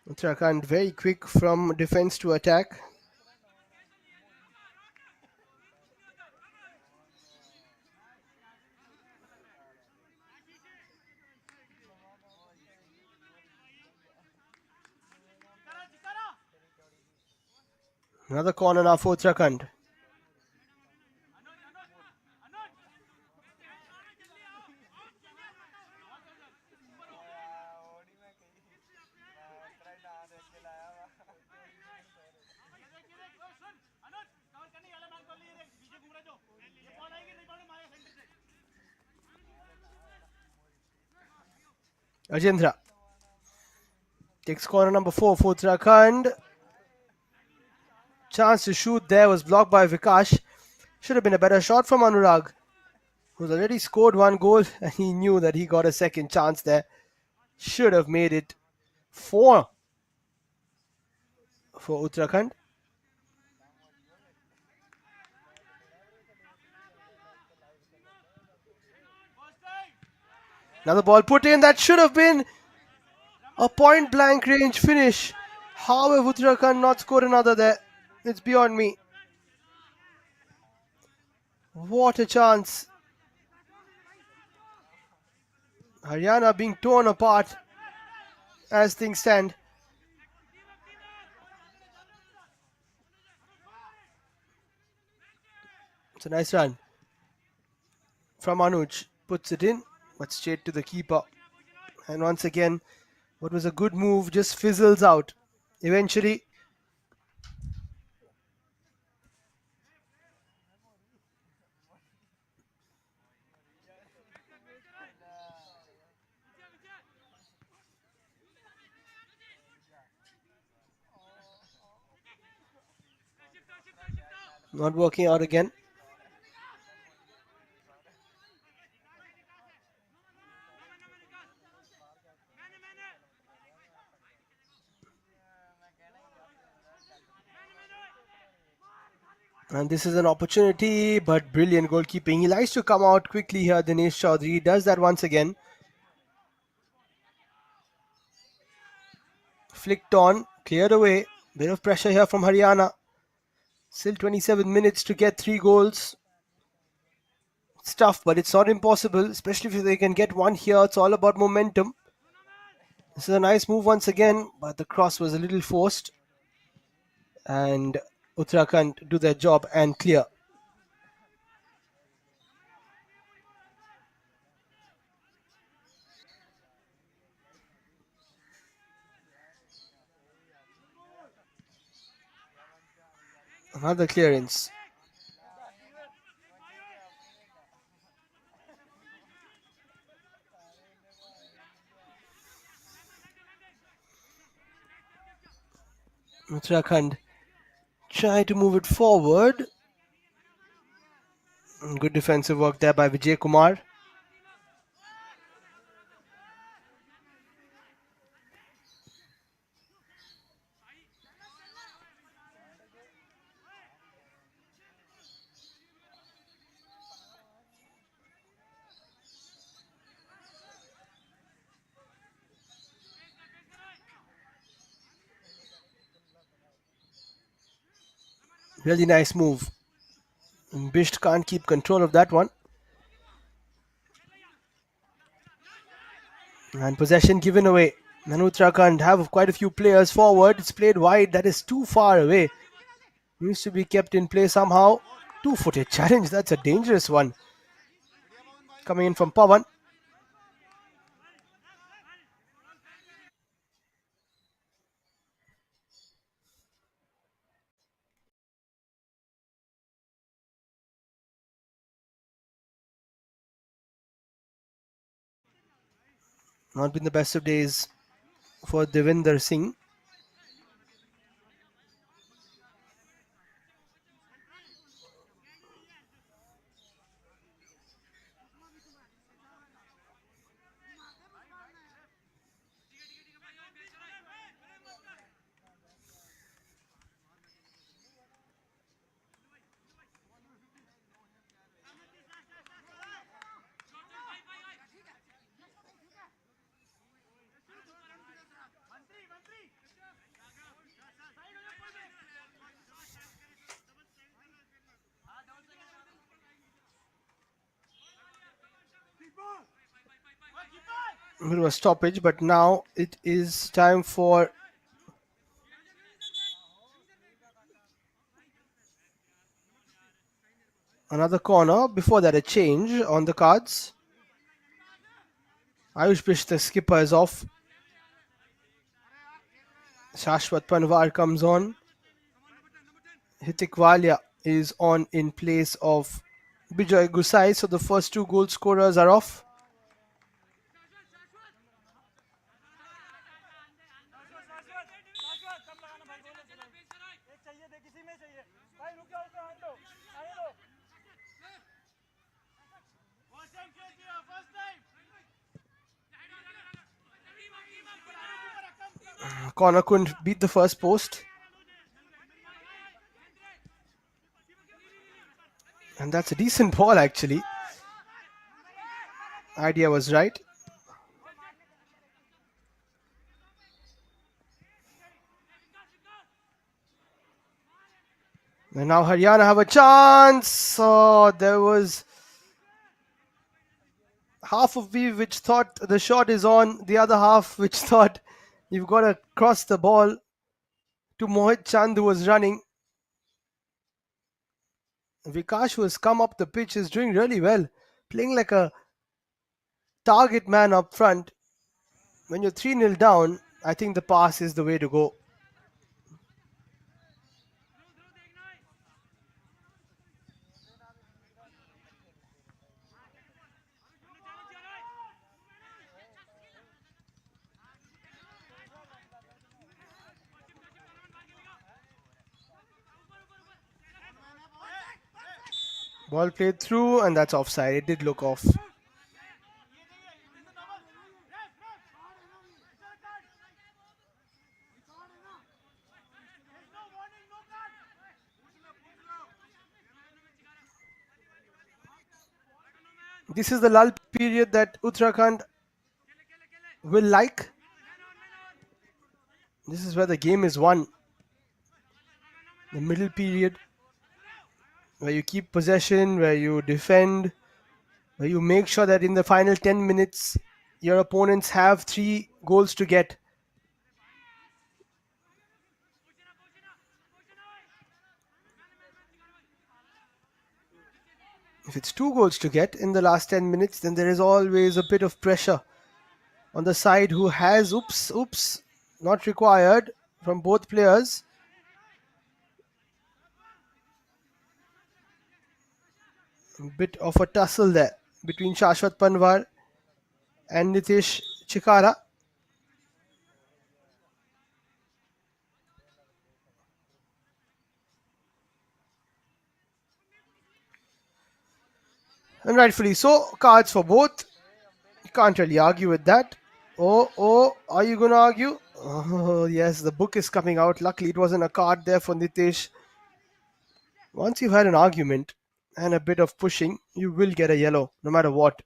Uttarakhand very quick from defense to attack. Another corner now for Uttarakhand. Ajendra takes corner number 4 for Uttarakhand. Chance to shoot there was blocked by Vikash. Should have been a better shot from Anurag, who's already scored one goal, and he knew that he got a second chance there. Should have made it 4 for Uttarakhand. Another ball put in. That should have been a point blank range finish. How have Uttarakhand not scored another there? It's beyond me. What a chance. Haryana being torn apart as things stand. It's a nice run from Anuj. Puts it in, but straight to the keeper. And once again, what was a good move just fizzles out. Eventually, not working out again. And this is an opportunity, but brilliant goalkeeping. He likes to come out quickly here, Dinesh Chaudhary. Does that once again. Flicked on, cleared away. Bit of pressure here from Haryana. Still 27 minutes to get 3 goals. It's tough, but it's not impossible, especially if they can get one here. It's all about momentum. This is a nice move once again, but the cross was a little forced. And Uttarakhand do their job and clear. Another clearance. Uttarakhand try to move it forward. Good defensive work there by Vijay Kumar. Really nice move. Bisht can't keep control of that one. And possession given away. And Uttarakhand have quite a few players forward. It's played wide. That is too far away. Needs to be kept in play somehow. Two-footed challenge. That's a dangerous one. Coming in from Pawan. Not been the best of days for Devinder Singh. It was stoppage, but now it is time for another corner. Before that, a change on the cards. Ayush Bish, the skipper, is off. Shashwat Panwar comes on. Hitik Walia is on in place of Bijoy Gusai. So the first two goal scorers are off. Corner couldn't beat the first post. And that's a decent ball actually. Idea was right. And now Haryana have a chance. Oh, there was half of me which thought the shot is on, the other half which thought you've got to cross the ball to Mohit Chand who was running. Vikash, who has come up the pitch, is doing really well, playing like a target man up front. When you're 3-0 down, I think the pass is the way to go. Ball played through, and that's offside. It did look off. This is the lull period that Uttarakhand will like. This is where the game is won. The middle period, where you keep possession, where you defend, where you make sure that in the final 10 minutes, your opponents have 3 goals to get. If it's 2 goals to get in the last 10 minutes, then there is always a bit of pressure on the side who has, oops, not required from both players. A bit of a tussle there between Shashwat Panwar and Nitish Chikara. And rightfully so, cards for both. You can't really argue with that. Oh, are you going to argue? Oh, yes, the book is coming out. Luckily, it wasn't a card there for Nitish. Once you've had an argument and a bit of pushing, you will get a yellow, no matter what.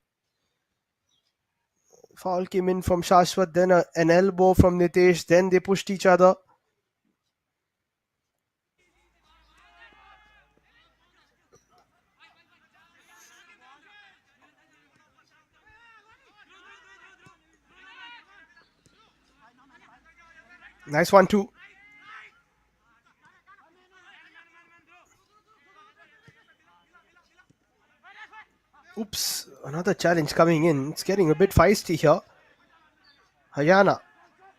Foul came in from Shashwat, then an elbow from Nitish, then they pushed each other. Nice one too. Oops, another challenge coming in. It's getting a bit feisty here. Haryana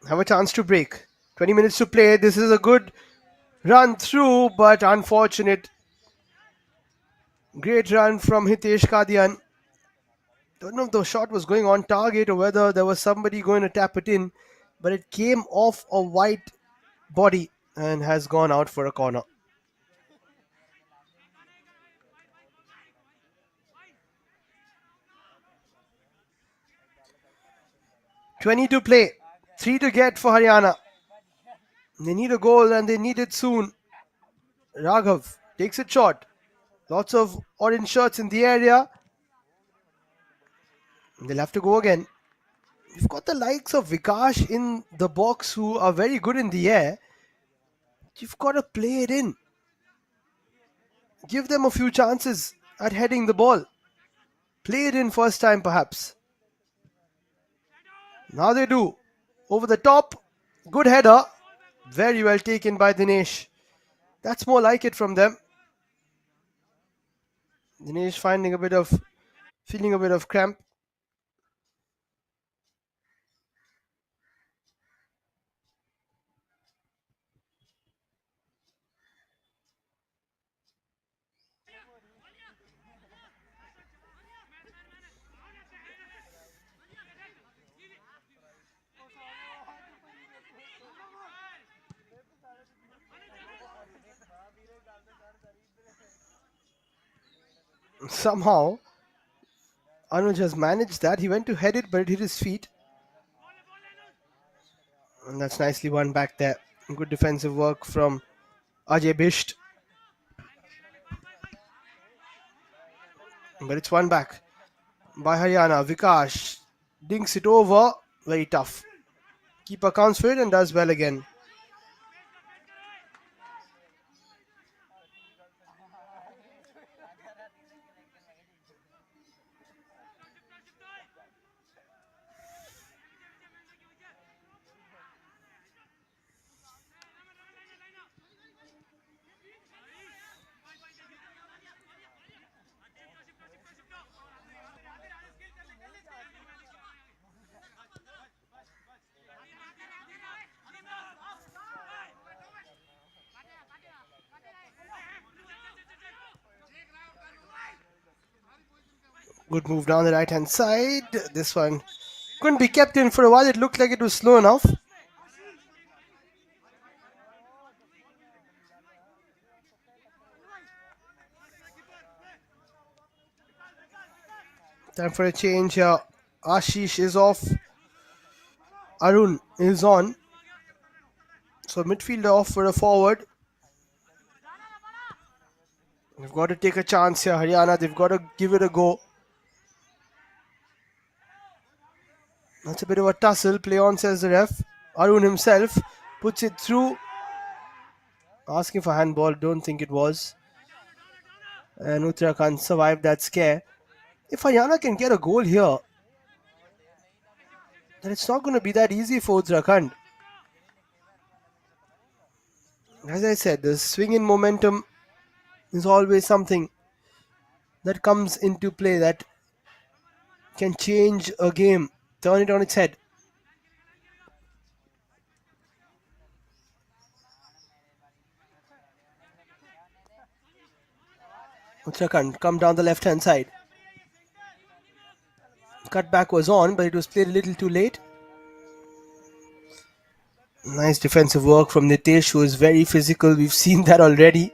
have a chance to break. 20 minutes to play. This is a good run through, but unfortunate. Great run from Hitesh Kadian. Don't know if the shot was going on target or whether there was somebody going to tap it in, but it came off a white body and has gone out for a corner. 20 to play. 3 to get for Haryana. They need a goal and they need it soon. Raghav takes it short. Lots of orange shirts in the area. They'll have to go again. You've got the likes of Vikash in the box who are very good in the air. You've got to play it in. Give them a few chances at heading the ball. Play it in first time perhaps. Now they do. Over the top. Good header. Very well taken by Dinesh. That's more like it from them. Dinesh feeling a bit of cramp. Somehow Anuj has managed that. He went to head it, but it hit his feet. And that's nicely won back there. Good defensive work from Ajay Bisht. But it's one back by Haryana. Vikash dinks it over. Very tough. Keeper counts for it and does well again. Good move down the right hand side. This one couldn't be kept in for a while. It looked like it was slow enough. Time for a change here. Ashish is off. Arun is on. So midfielder off for a forward. They've got to take a chance here, Haryana. They've got to give it a go. That's a bit of a tussle. Play on, says the ref. Arun himself puts it through. Asking for handball. Don't think it was. And Uttarakhand survived that scare. If Haryana can get a goal here, then it's not going to be that easy for Uttarakhand. As I said, the swing in momentum is always something that comes into play that can change a game, turn it on its head. Uttarakhand come down the left hand side. Cutback was on, but it was played a little too late. Nice defensive work from Nitesh, who is very physical. We've seen that already.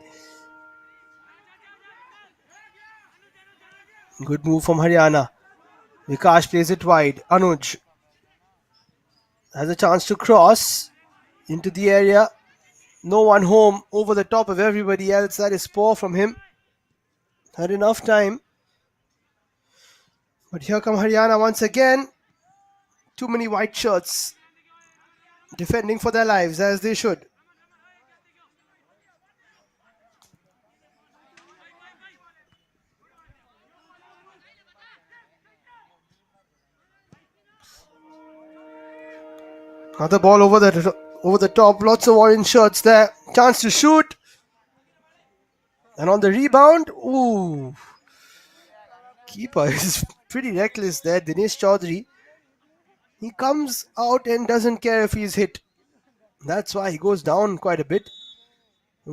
Good move from Haryana. Vikash plays it wide. Anuj has a chance to cross into the area. No one home, over the top of everybody else. That is poor from him. Had enough time. But here come Haryana once again. Too many white shirts defending for their lives, as they should. Another ball over the Over the top, lots of orange shirts there. Chance to shoot. And on the rebound, ooh, keeper is pretty reckless there. Dinesh Chaudhary. He comes out and doesn't care if he's hit. That's why he goes down quite a bit.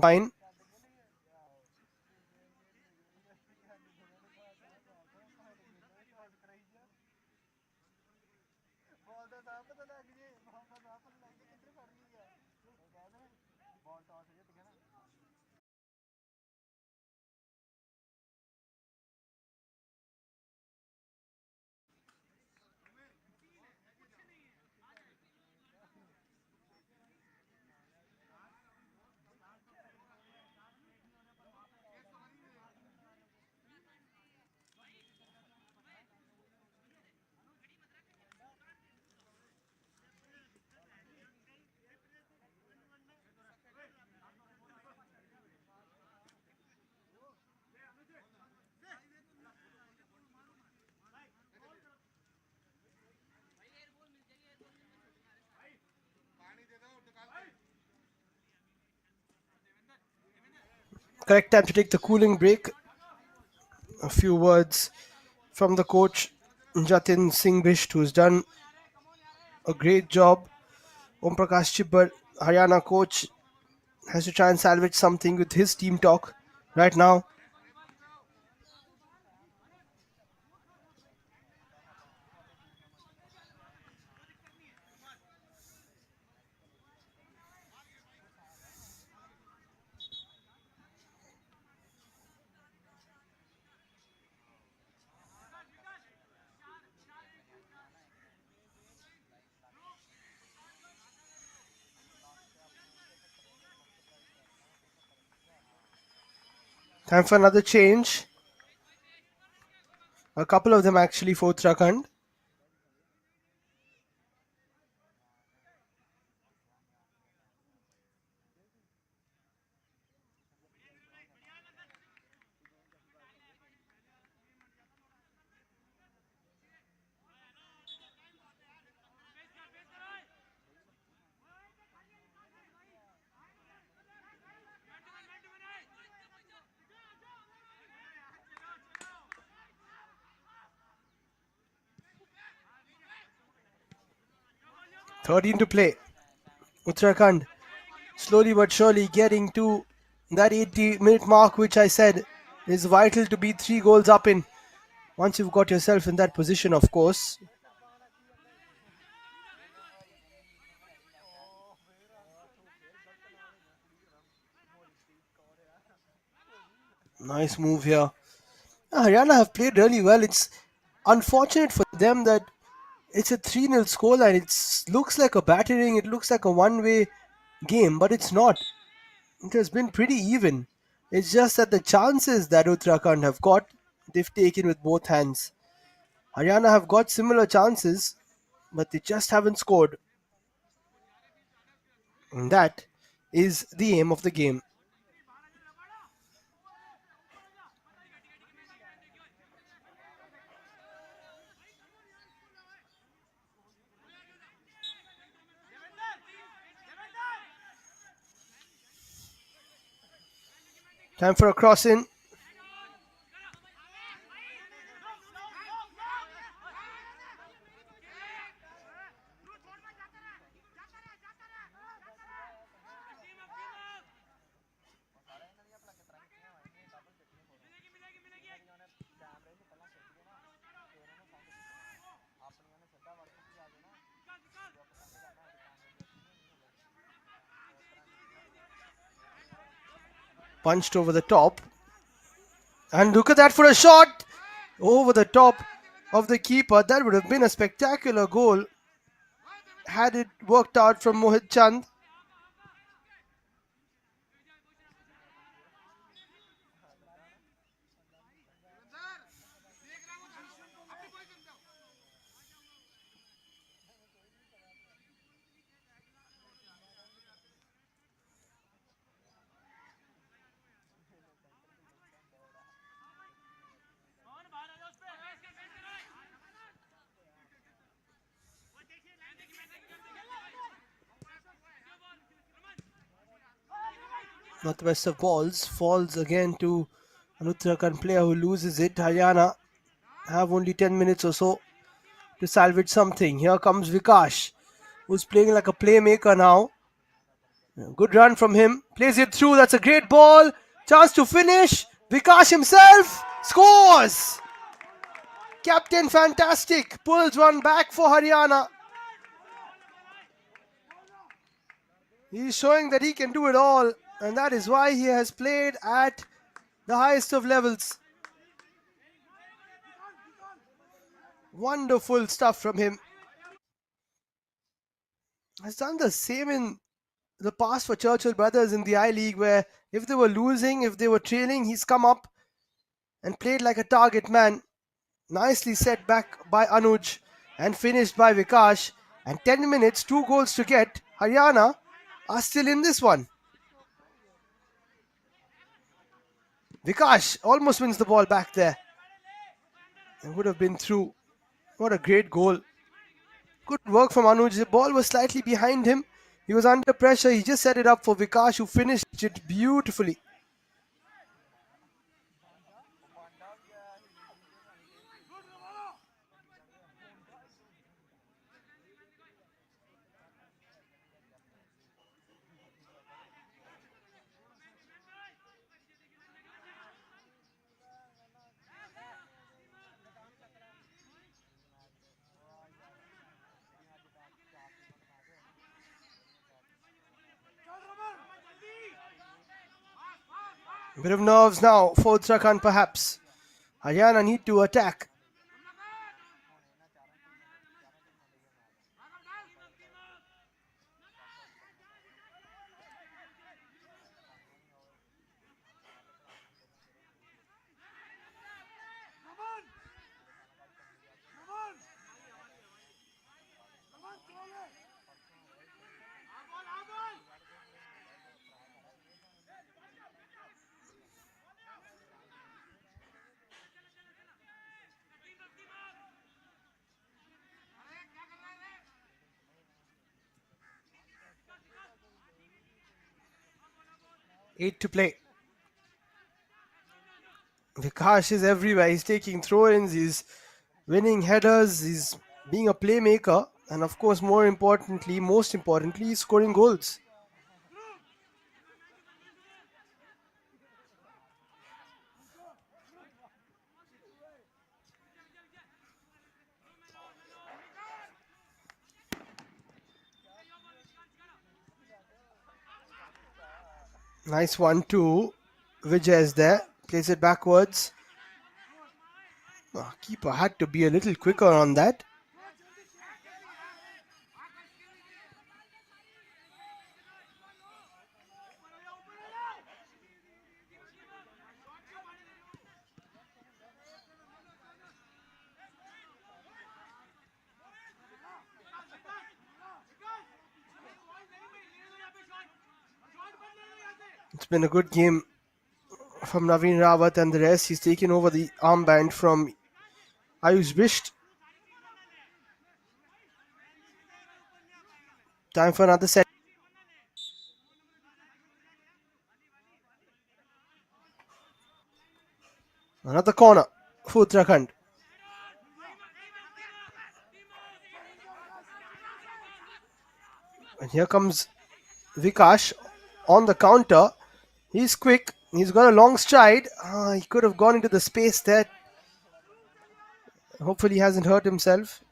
Fine. Correct time to take the cooling break. A few words from the coach, Jatin Singh Bisht, who's done a great job. Om Prakash Chibbar, Haryana coach, has to try and salvage something with his team talk right now. Time for another change. A couple of them actually for Uttarakhand. Thirteen to play. Uttarakhand slowly but surely getting to that 80-minute mark, which I said is vital to be 3 goals up in. Once you've got yourself in that position, of course. Nice move here. Haryana have played really well. It's unfortunate for them that it's a 3-0 scoreline. It looks like a battering, it looks like a one-way game, but it's not. It has been pretty even. It's just that the chances that Uttarakhand have got, they've taken with both hands. Haryana have got similar chances, but they just haven't scored. And that is the aim of the game. Time for a cross in. Punched over the top. And look at that for a shot! Over the top of the keeper. That would have been a spectacular goal had it worked out from Mohit Chand. not the best of balls. Falls again to an Uttarakhand player who loses it. Haryana have only 10 minutes or so to salvage something. Here comes Vikash, who's playing like a playmaker now. Good run from him. Plays it through. That's a great ball. Chance to finish. Vikash himself scores. Captain fantastic. Pulls one back for Haryana. He's showing that he can do it all, and that is why he has played at the highest of levels. Wonderful stuff from him. Has done the same in the past for Churchill Brothers in the I League, where if they were losing, if they were trailing, he's come up and played like a target man. Nicely set back by Anuj and finished by Vikash. And 10 minutes, 2 goals to get. Haryana are still in this one. Vikash almost wins the ball back there. It would have been through. What a great goal. Good work from Anuj. The ball was slightly behind him. He was under pressure. He just set it up for Vikash, who finished it beautifully. A bit of nerves now for Uttarakhand perhaps. Haryana need to attack. Eight to play. Vikash is everywhere. He's taking throw-ins, he's winning headers, he's being a playmaker, and of course, most importantly, he's scoring goals. Nice one too. Vijay is there. Plays it backwards. Keeper had to be a little quicker on that. It's been a good game from Naveen Rawat and the rest. He's taken over the armband from Ayush Bisht. Time for another set. Another corner for Uttarakhand. And here comes Vikash on the counter. He's quick. He's got a long stride. He could have gone into the space there. Hopefully he hasn't hurt himself.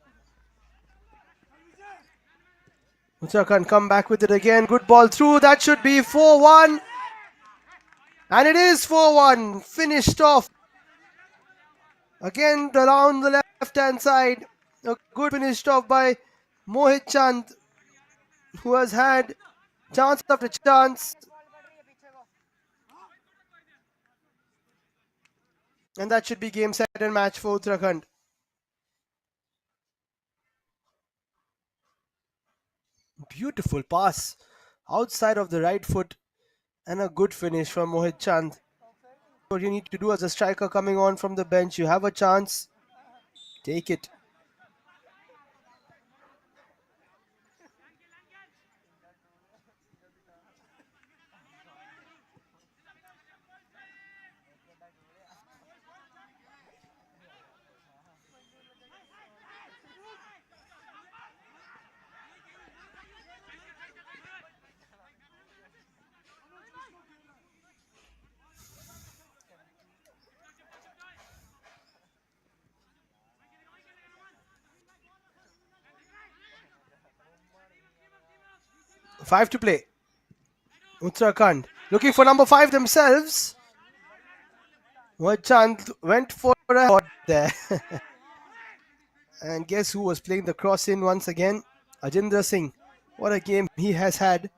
Uttarakhand come back with it again. Good ball through. That should be 4-1. And it is 4-1. Finished off. Again around the left-hand side. A good finished off by Mohit Chand, who has had chance after chance. And that should be game, set and match for Uttarakhand. Beautiful pass outside of the right foot and a good finish from Mohit Chand. What you need to do as a striker coming on from the bench, you have a chance, take it. 5 to play. Uttarakhand looking for number 5 themselves. Chand went for a shot there. And guess who was playing the cross in once again? Ajindra Singh. What a game he has had.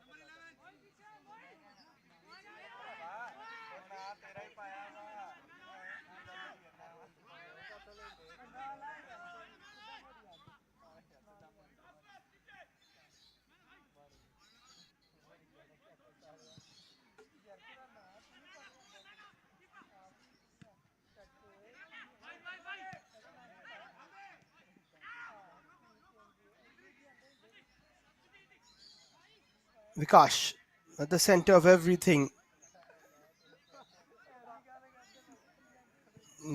Vikash at the center of everything.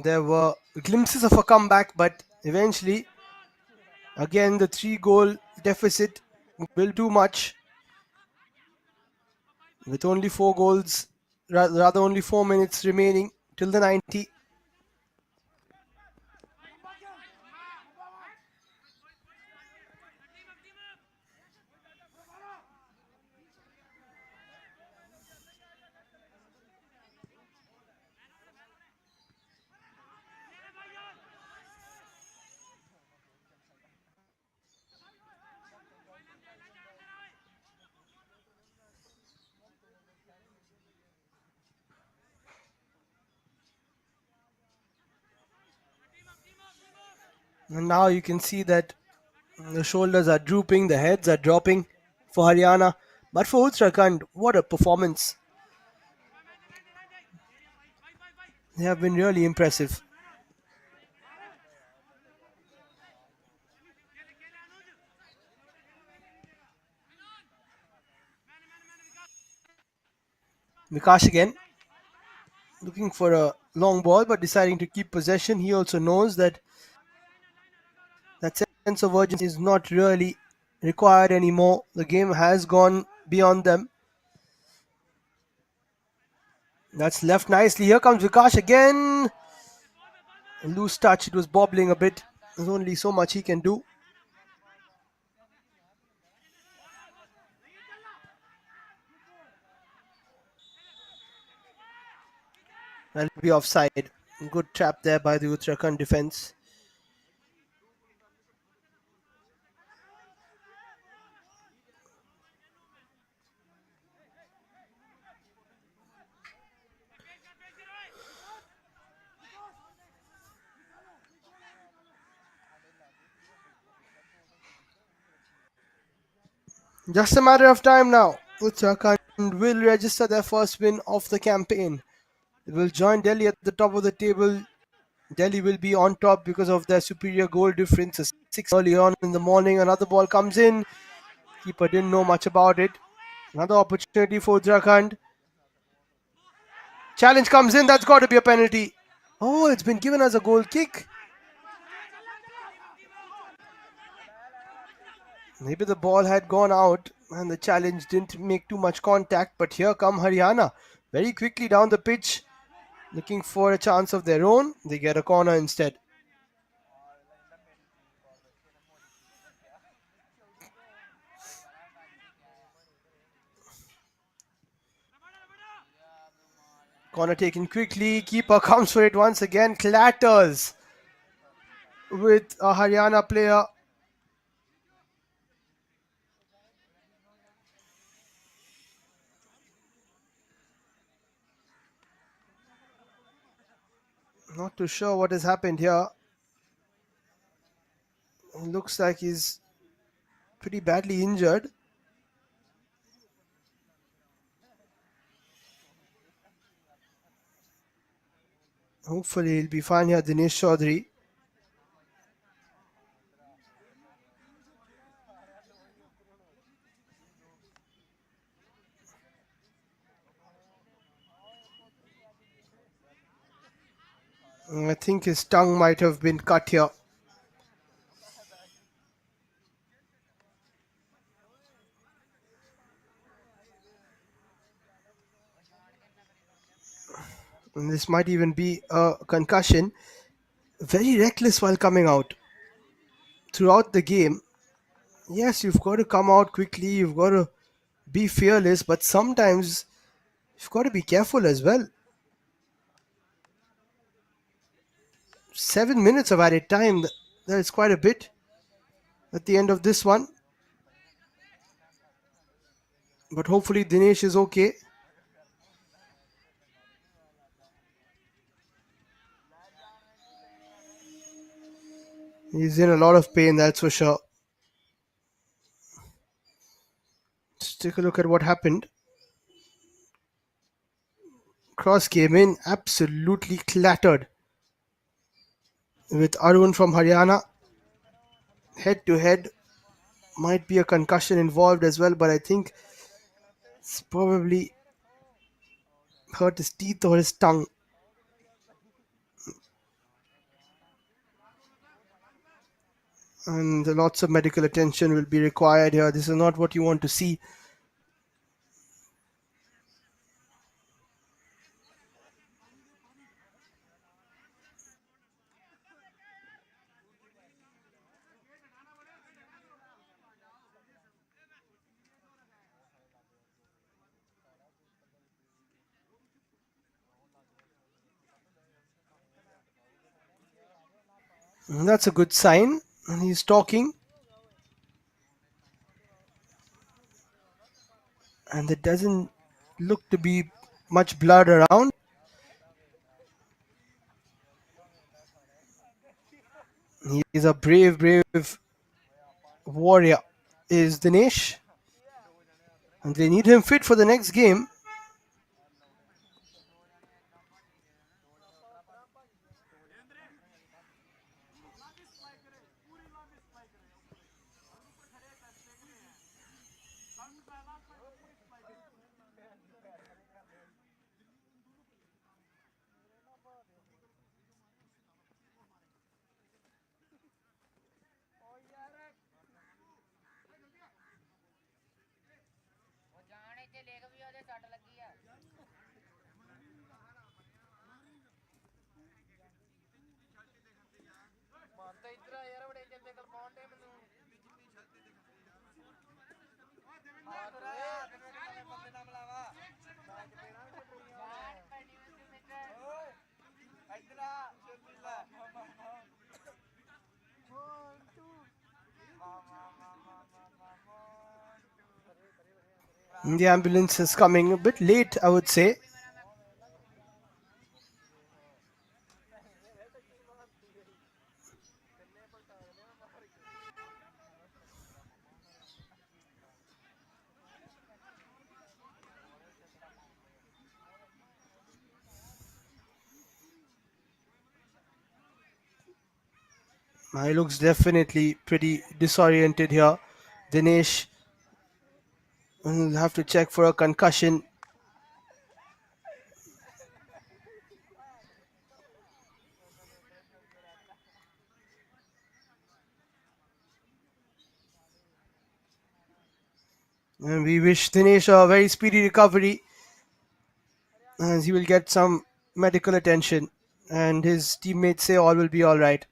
There were glimpses of a comeback, but eventually, again, the 3 goal deficit will do much. With only 4 goals, rather only 4 minutes remaining till the 90. And now you can see that the shoulders are drooping, the heads are dropping for Haryana. But for Uttarakhand, what a performance. They have been really impressive. Vikash again, looking for a long ball but deciding to keep possession. He also knows that that sense of urgency is not really required anymore. The game has gone beyond them. That's left nicely. Here comes Vikash again. A loose touch. It was bobbling a bit. There's only so much he can do. That'll be offside. Good trap there by the Uttarakhand defense. Just a matter of time now. Uttarakhand will register their first win of the campaign. They will join Delhi at the top of the table. Delhi will be on top because of their superior goal difference. A 6 early on in the morning. Another ball comes in. Keeper didn't know much about it. Another opportunity for Uttarakhand. Challenge comes in. That's got to be a penalty. Oh, it's been given as a goal kick. Maybe the ball had gone out and the challenge didn't make too much contact. But here come Haryana. Very quickly down the pitch. Looking for a chance of their own. They get a corner instead. Corner taken quickly. Keeper comes for it once again. Clatters with a Haryana player. Not too sure what has happened here. Looks like he's pretty badly injured. Hopefully he'll be fine here, Dinesh Chaudhary. I think his tongue might have been cut here. And this might even be a concussion. Very reckless while coming out. Throughout the game, yes, you've got to come out quickly. You've got to be fearless, but sometimes you've got to be careful as well. 7 minutes of added time. That is quite a bit at the end of this one. But hopefully Dinesh is okay. He's in a lot of pain, that's for sure. Let's take a look at what happened. Cross came in, absolutely clattered with Arun from Haryana. Head to head. Might be a concussion involved as well, but I think it's probably hurt his teeth or his tongue. And lots of medical attention will be required here. This is not what you want to see. And that's a good sign. And he's talking. And there doesn't look to be much blood around. He is a brave, brave warrior, is Dinesh. And they need him fit for the next game. The ambulance is coming a bit late, I would say. He looks definitely pretty disoriented here. Dinesh will have to check for a concussion. And we wish Dinesh a very speedy recovery as he will get some medical attention. And his teammates say all will be alright.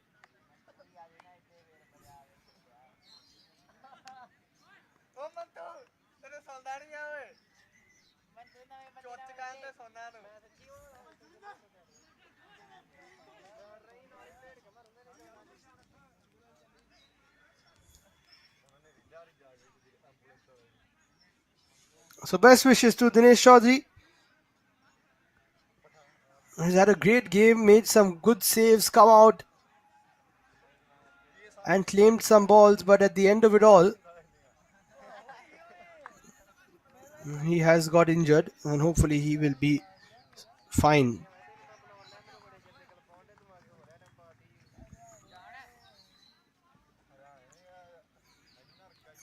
So best wishes to Dinesh Chaudhary. He's had a great game, made some good saves, come out and claimed some balls, but at the end of it all, he has got injured and hopefully he will be fine.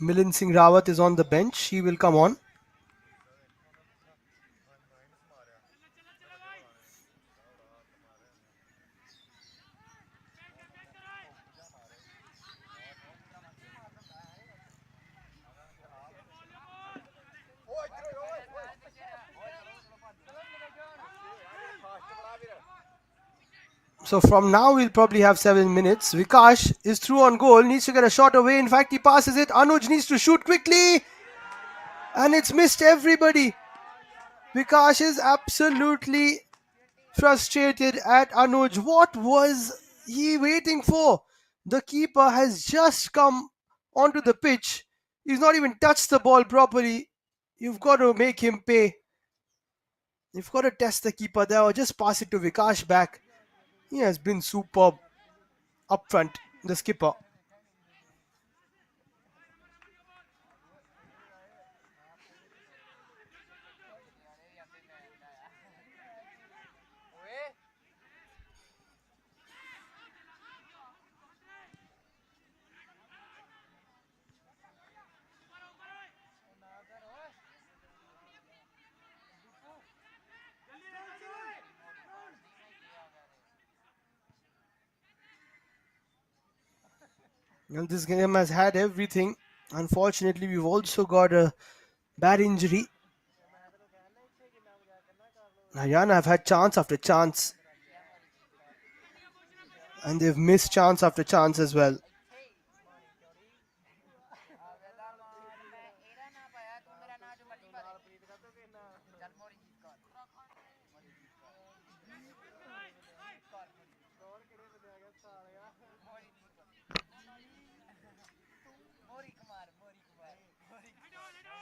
Milind Singh Rawat is on the bench. He will come on. So from now we'll probably have 7 minutes. Vikash is through on goal, needs to get a shot away. In fact, he passes it. Anuj needs to shoot quickly. And it's missed everybody. Vikash is absolutely frustrated at Anuj. What was he waiting for? The keeper has just come onto the pitch. He's not even touched the ball properly. You've got to make him pay. You've got to test the keeper there or just pass it to Vikash back. He has been superb up front, the skipper. And this game has had everything. Unfortunately, we've also got a bad injury. Haryana have had chance after chance, and they've missed chance after chance as well.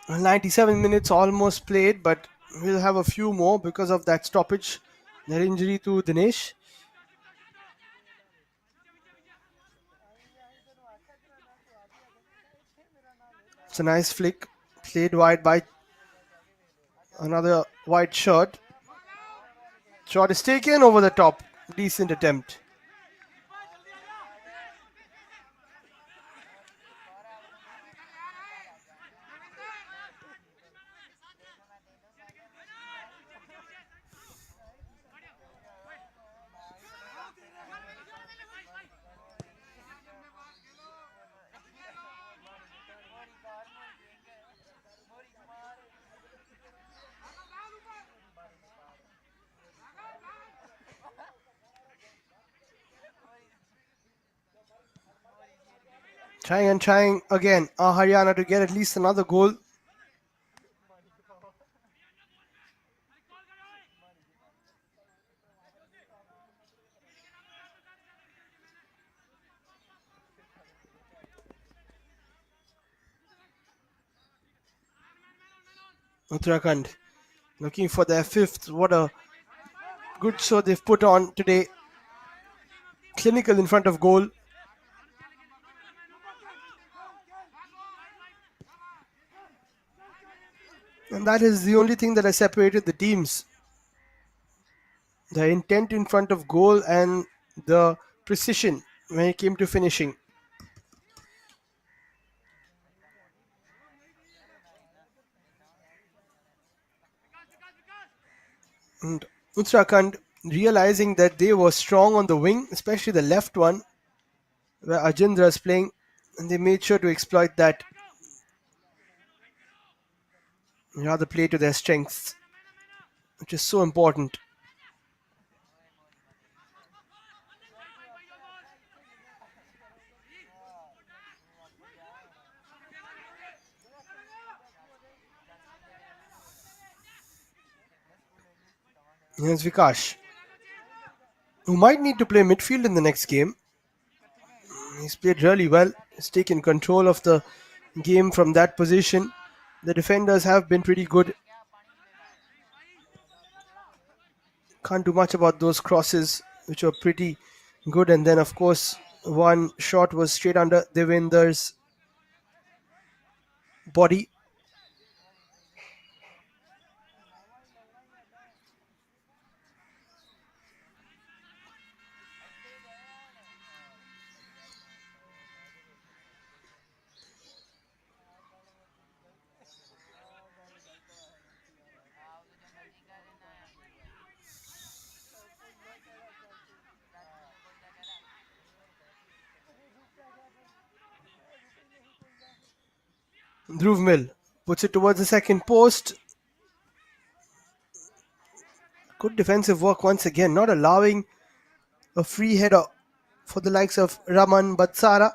And 97 minutes almost played, but we'll have a few more because of that stoppage, that injury to Dinesh. It's a nice flick, played wide by another wide shot. Shot is taken over the top. Decent attempt. Trying again. Haryana to get at least another goal. Uttarakhand looking for their fifth. What a good show they've put on today. Clinical in front of goal. And that is the only thing that has separated the teams. The intent in front of goal and the precision when it came to finishing. And Uttarakhand realizing that they were strong on the wing, especially the left one, where Ajindra is playing, and they made sure to exploit that. Rather play to their strengths, which is so important. Here's Vikash, who might need to play midfield in the next game. He's played really well. He's taken control of the game from that position. The defenders have been pretty good. Can't do much about those crosses, which were pretty good. And then, of course, one shot was straight under Devender's body. Dhruv Mill puts it towards the second post. Good defensive work once again, not allowing a free header for the likes of Raman Batsara.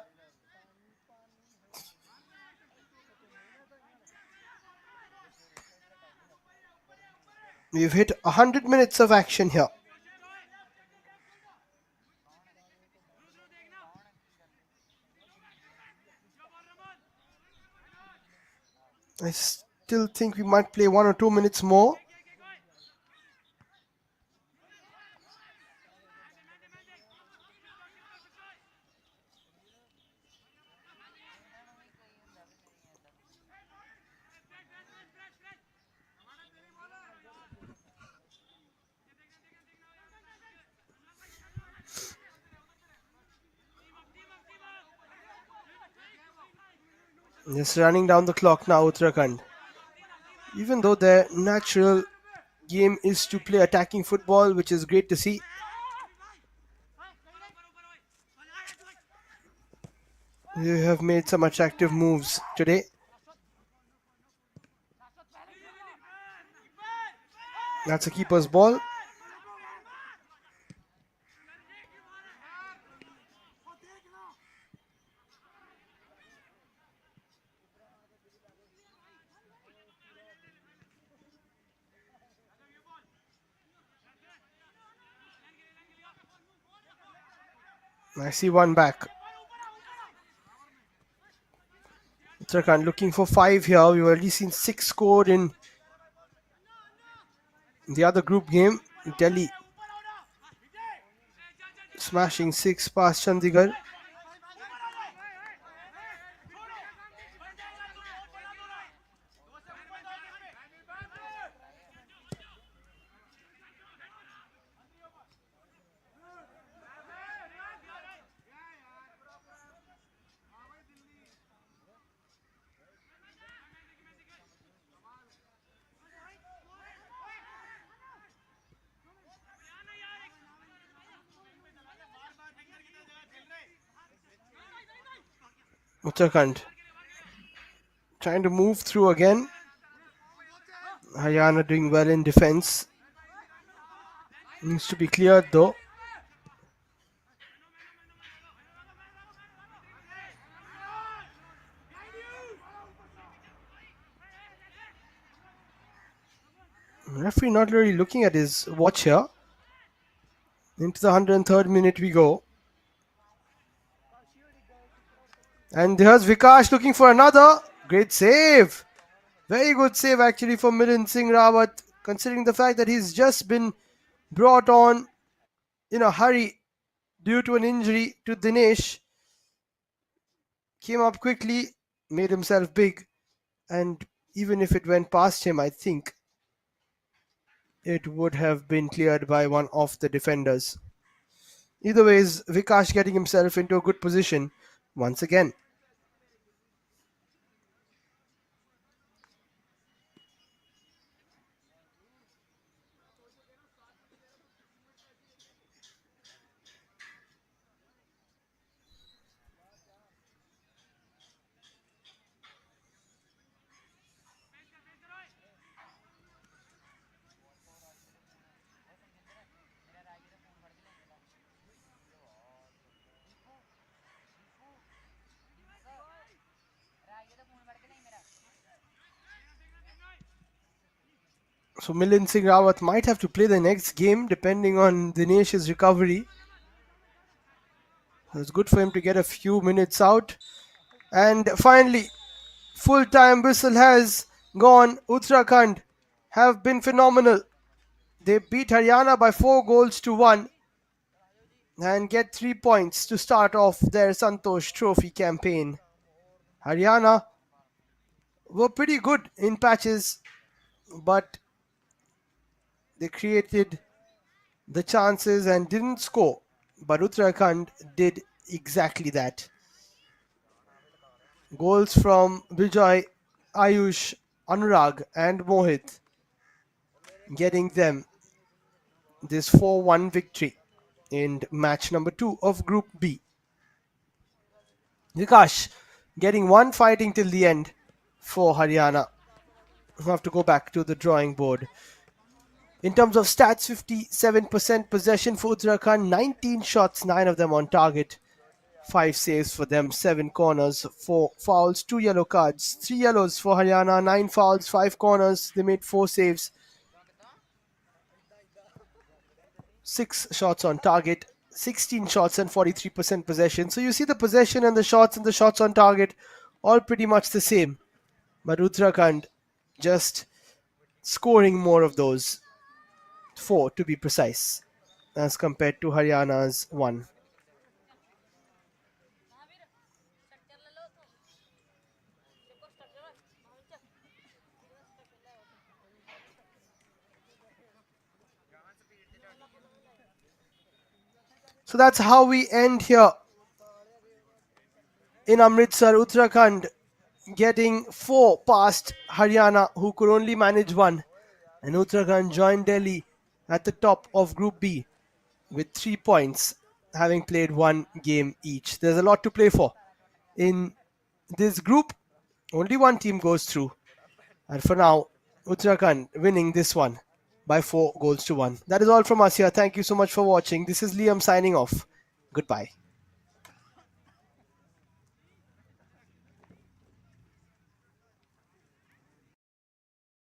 We've hit 100 minutes of action here. I still think we might play 1 or 2 minutes more. Just running down the clock now, Uttarakhand. Even though their natural game is to play attacking football, which is great to see. They have made some attractive moves today. That's a keeper's ball. I see one back. Uttarakhand looking for 5 here. We've already seen 6 scored in the other group game. Delhi smashing 6 past Chandigarh. Uttarakhand trying to move through again. Haryana doing well in defense. Needs to be cleared though. Referee not really looking at his watch here. Into the 103rd minute we go. And there's Vikash looking for another. Great save. Very good save actually for Milind Singh Rawat, considering the fact that he's just been brought on in a hurry due to an injury to Dinesh. Came up quickly, made himself big, and even if it went past him, I think it would have been cleared by one of the defenders. Either ways, Vikash getting himself into a good position once again. So Milind Singh Rawat might have to play the next game depending on Dinesh's recovery. It's good for him to get a few minutes out. And finally, full-time whistle has gone. Uttarakhand have been phenomenal. They beat Haryana by 4 goals to 1 and get 3 points to start off their Santosh Trophy campaign. Haryana were pretty good in patches, but they created the chances and didn't score. But Uttarakhand did exactly that. Goals from Vijay, Ayush, Anurag and Mohit getting them this 4-1 victory in match number 2 of Group B. Vikash getting one fighting till the end for Haryana. We'll have to go back to the drawing board. In terms of stats, 57% possession for Uttarakhand, 19 shots, 9 of them on target, 5 saves for them, 7 corners, 4 fouls, 2 yellow cards, 3 yellows for Haryana, 9 fouls, 5 corners. They made 4 saves. 6 shots on target, 16 shots and 43% possession. So you see the possession and the shots on target all pretty much the same. But Uttarakhand just scoring more of those, 4 to be precise, as compared to Haryana's 1. So that's how we end here in Amritsar. Uttarakhand getting 4 past Haryana, who could only manage 1. And Uttarakhand joined Delhi at the top of Group B with 3 points, having played 1 game each. There's a lot to play for. In this group, only 1 team goes through. And for now, Uttarakhand winning this one by 4 goals to 1. That is all from us here. Thank you so much for watching. This is Liam signing off. Goodbye.